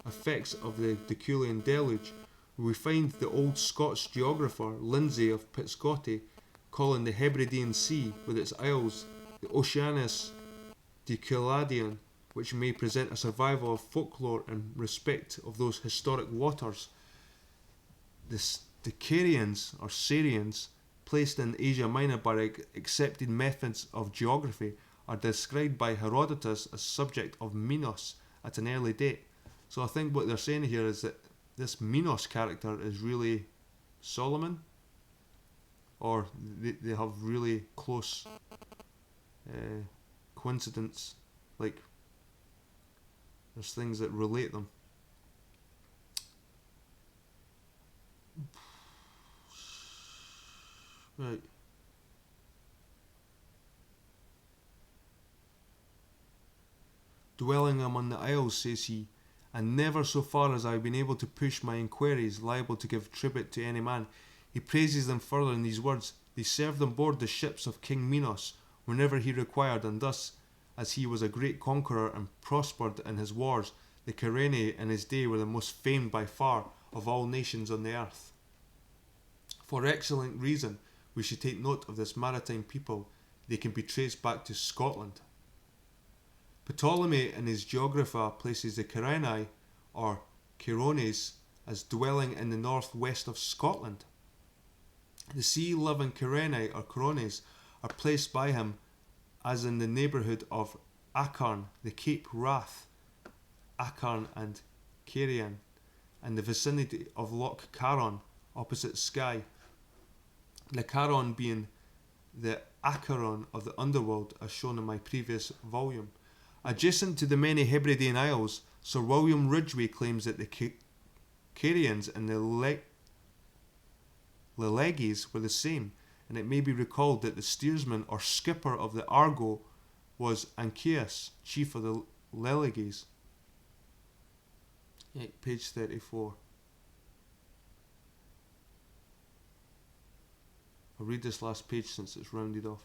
Speaker 1: effects of the Deculian deluge, we find the old Scots geographer Lindsay of Pitscotty calling the Hebridean Sea with its isles the Oceanus Deculadian, which may present a survival of folklore in respect of those historic waters. The Carians or Sarians, placed in Asia Minor by accepted methods of geography, are described by Herodotus as subject of Minos at an early date. So I think what they're saying here is that this Minos character is really Solomon, or they have really close coincidence, like there's things that relate them. Right. Dwelling among the isles, says he, and never so far as I have been able to push my inquiries liable to give tribute to any man. He praises them further in these words: they served on board the ships of King Minos whenever he required, and thus, as he was a great conqueror and prospered in his wars, the Carani in his day were the most famed by far of all nations on the earth. For excellent reason, we should take note of this maritime people. They can be traced back to Scotland. Ptolemy in his Geographa places the Carani, or Cherones as dwelling in the northwest of Scotland. The sea-living Cherenai or Cherones are placed by him as in the neighbourhood of Acharn, the Cape Wrath, Acharn and Carian, and the vicinity of Loch Carron, opposite Skye. The Carron being the Acheron of the Underworld, as shown in my previous volume. Adjacent to the many Hebridean Isles, Sir William Ridgway claims that the Carians and the Leleges were the same, and it may be recalled that the steersman or skipper of the Argo was Ancaeus, chief of the Leleges. Page 34. I'll read this last page since it's rounded off.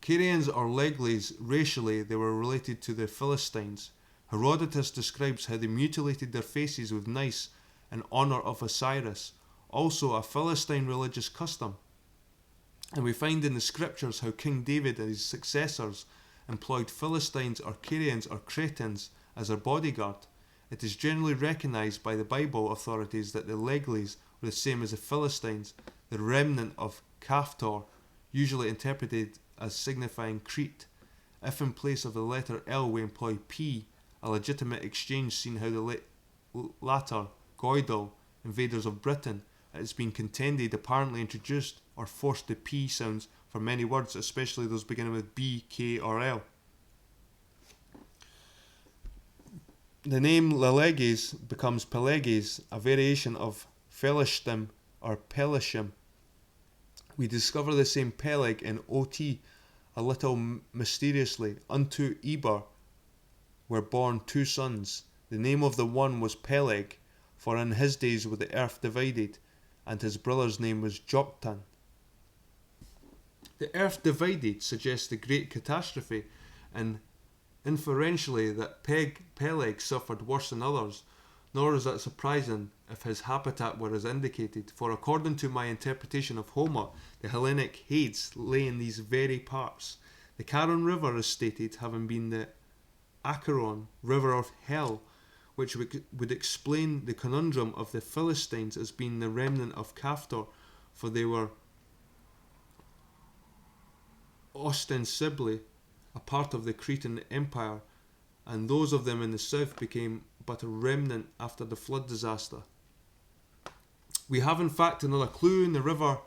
Speaker 1: Carians or Legles, racially they were related to the Philistines. Herodotus describes how they mutilated their faces with knives in honour of Osiris, also a Philistine religious custom. And we find in the scriptures how King David and his successors employed Philistines or Carians or Cretans as their bodyguard. It is generally recognised by the Bible authorities that the Legles were the same as the Philistines, the remnant of Caftor, usually interpreted as signifying Crete. If in place of the letter L we employ P, a legitimate exchange seen how the latter, Goidel, invaders of Britain, it has been contended apparently introduced or forced the P sounds for many words, especially those beginning with B, K or L. The name Leleges becomes Peleges, a variation of Felishtim or Pelishim. We discover the same Peleg in OT a little mysteriously. Unto Eber were born two sons. The name of the one was Peleg, for in his days was the earth divided, and his brother's name was Joktan. The earth divided suggests the great catastrophe, and inferentially that Peleg suffered worse than others, nor is that surprising if his habitat were as indicated, for according to my interpretation of Homer, the Hellenic Hades lay in these very parts. The Carron River is stated having been the Acheron, river of hell, which would explain the conundrum of the Philistines as being the remnant of Caftor, for they were ostensibly a part of the Cretan Empire, and those of them in the south became but a remnant after the flood disaster. We have in fact another clue in the river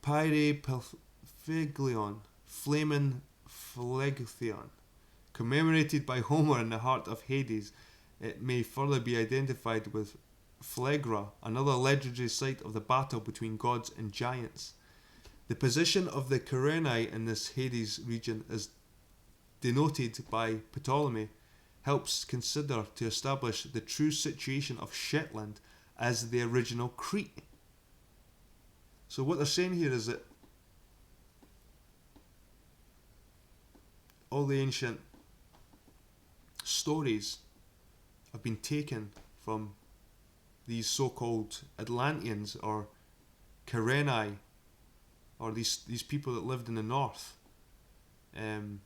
Speaker 1: Pyripephlegon, Flamen Phlegtheon, commemorated by Homer in the heart of Hades. It may further be identified with Phlegra, another legendary site of the battle between gods and giants. The position of the Cherenai in this Hades region is denoted by Ptolemy, helps consider to establish the true situation of Shetland as the original Crete. So what they're saying here is that all the ancient stories have been taken from these so-called Atlanteans or Cherenai, or these people that lived in the north, and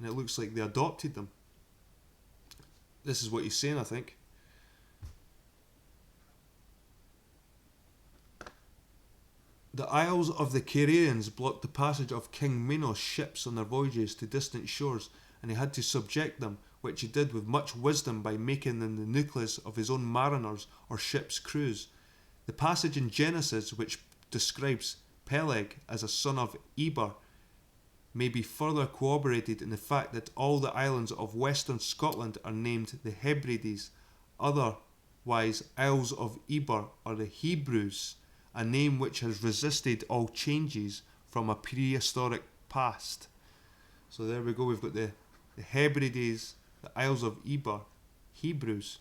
Speaker 1: it looks like they adopted them. This is what he's saying, I think. The Isles of the Carians blocked the passage of King Minos' ships on their voyages to distant shores, and he had to subject them, which he did with much wisdom by making them the nucleus of his own mariners or ship's crews. The passage in Genesis which describes Peleg as a son of Eber may be further corroborated in the fact that all the islands of western Scotland are named the Hebrides, otherwise Isles of Eber or the Hebrews, a name which has resisted all changes from a prehistoric past. So there we go, we've got the Hebrides, the Isles of Eber, Hebrews.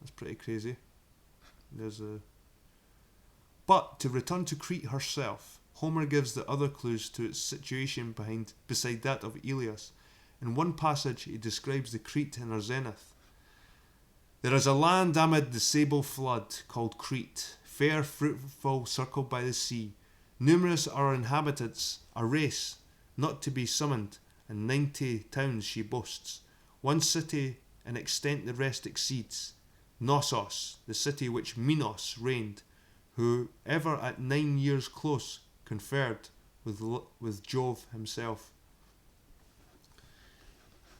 Speaker 1: That's pretty crazy. But to return to Crete herself, Homer gives the other clues to its situation beside that of Ilias. In one passage he describes the Crete in her zenith. There is a land amid the sable flood called Crete, fair, fruitful, circled by the sea. Numerous are her inhabitants, a race not to be summoned, and 90 towns she boasts. One city in extent the rest exceeds. Knossos, the city which Minos reigned, who ever at 9 years close conferred with Jove himself.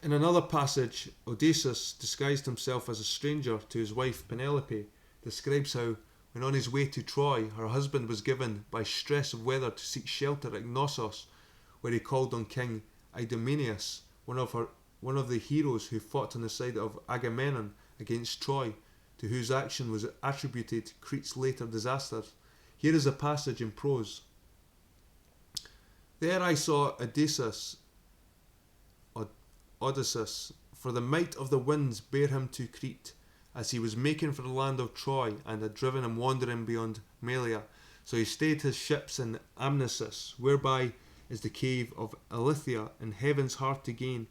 Speaker 1: In another passage, Odysseus, disguised himself as a stranger to his wife Penelope, describes how, when on his way to Troy, her husband was given by stress of weather to seek shelter at Knossos, where he called on King Idomeneus, one of the heroes who fought on the side of Agamemnon against Troy, to whose action was attributed Crete's later disasters. Here is a passage in prose. There I saw Odysseus, for the might of the winds bare him to Crete, as he was making for the land of Troy, and had driven him wandering beyond Melia. So he stayed his ships in Amnisus, whereby is the cave of Ilithia, and heaven's hard to gain,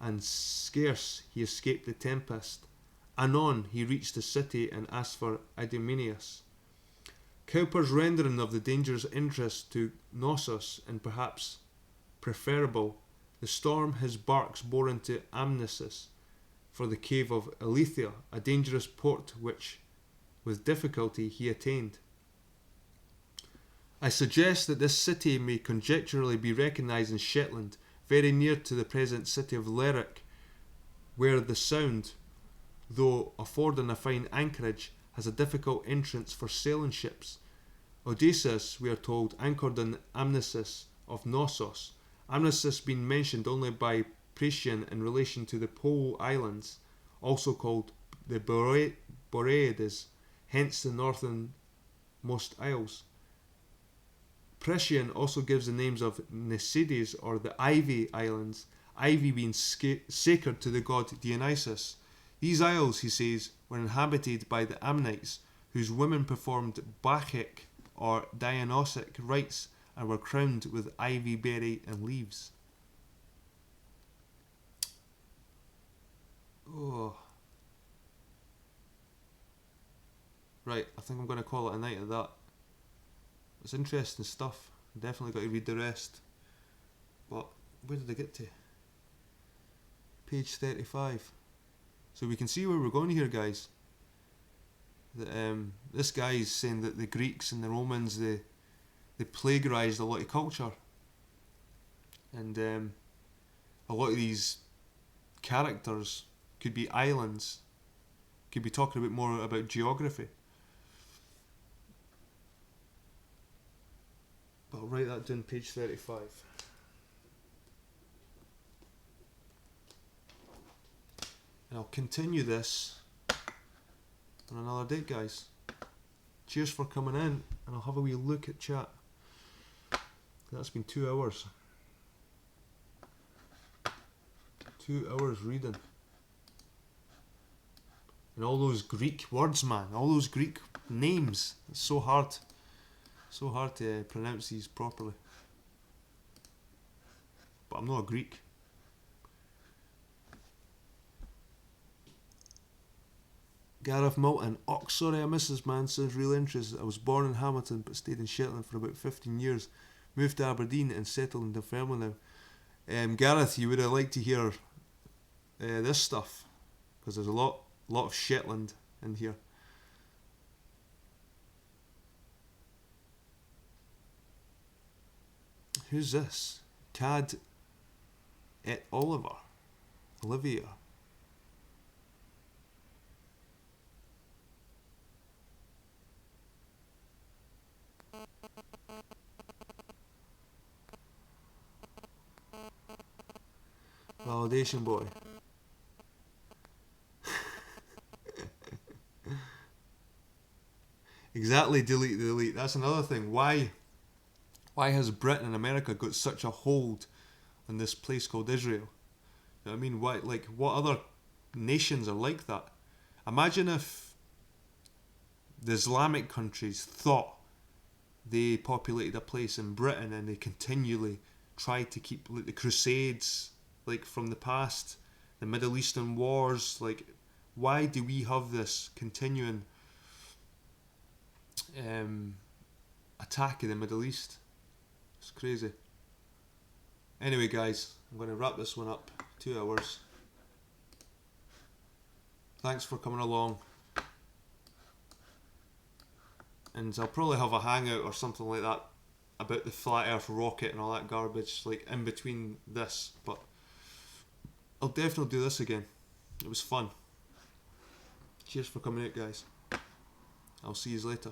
Speaker 1: and scarce he escaped the tempest. Anon he reached the city and asked for Idomeneus. Cowper's rendering of the dangerous interest to Knossos, and perhaps preferable, the storm his barks bore into Amnisus, for the cave of Ilithia, a dangerous port which, with difficulty, he attained. I suggest that this city may conjecturally be recognised in Shetland, very near to the present city of Lerwick, where the Sound, though affording a fine anchorage, has a difficult entrance for sailing ships. Odysseus, we are told, anchored in Amnisus of Knossos, Amnisus being mentioned only by Priscian in relation to the Pole Islands, also called the Boreades, hence the northernmost isles. Priscian also gives the names of Nisides, or the Ivy Islands, ivy being sacred to the god Dionysus. These isles, he says, were inhabited by the Ammonites, whose women performed Bacchic or Dionysic rites and were crowned with ivy berry and leaves. Oh. Right, I think I'm going to call it a night of that. It's interesting stuff. Definitely got to read the rest. But where did I get to? Page 35. So we can see where we're going here, guys. This guy is saying that the Greeks and the Romans, they plagiarised a lot of culture. And a lot of these characters could be islands. Could be talking a bit more about geography. But I'll write that down, page 35. And I'll continue this on another date, guys. Cheers for coming in, and I'll have a wee look at chat. That's been 2 hours. 2 hours reading. And all those Greek words, man. All those Greek names. It's so hard. So hard to pronounce these properly. But I'm not a Greek. Gareth Moulton. Oh, sorry I missed this, man. Sounds real interesting. I was born in Hamilton but stayed in Shetland for about 15 years. Moved to Aberdeen and settled in Dunfermline now. Gareth, you would have liked to hear this stuff, because there's a lot of Shetland in here. Who's this? Cad et Oliver. Olivia. Validation boy. Exactly, delete. That's another thing. Why has Britain and America got such a hold on this place called Israel? You know what I mean? Why, like, what other nations are like that? Imagine if the Islamic countries thought they populated a place in Britain and they continually tried to keep, like, the Crusades, like, from the past, the Middle Eastern wars. Like, why do we have this continuing attack in the Middle East? It's crazy. Anyway, guys, I'm going to wrap this one up. 2 hours. Thanks for coming along. And I'll probably have a hangout or something like that about the flat earth rocket and all that garbage, like in between this, but I'll definitely do this again. It was fun. Cheers for coming out, guys. I'll see you later.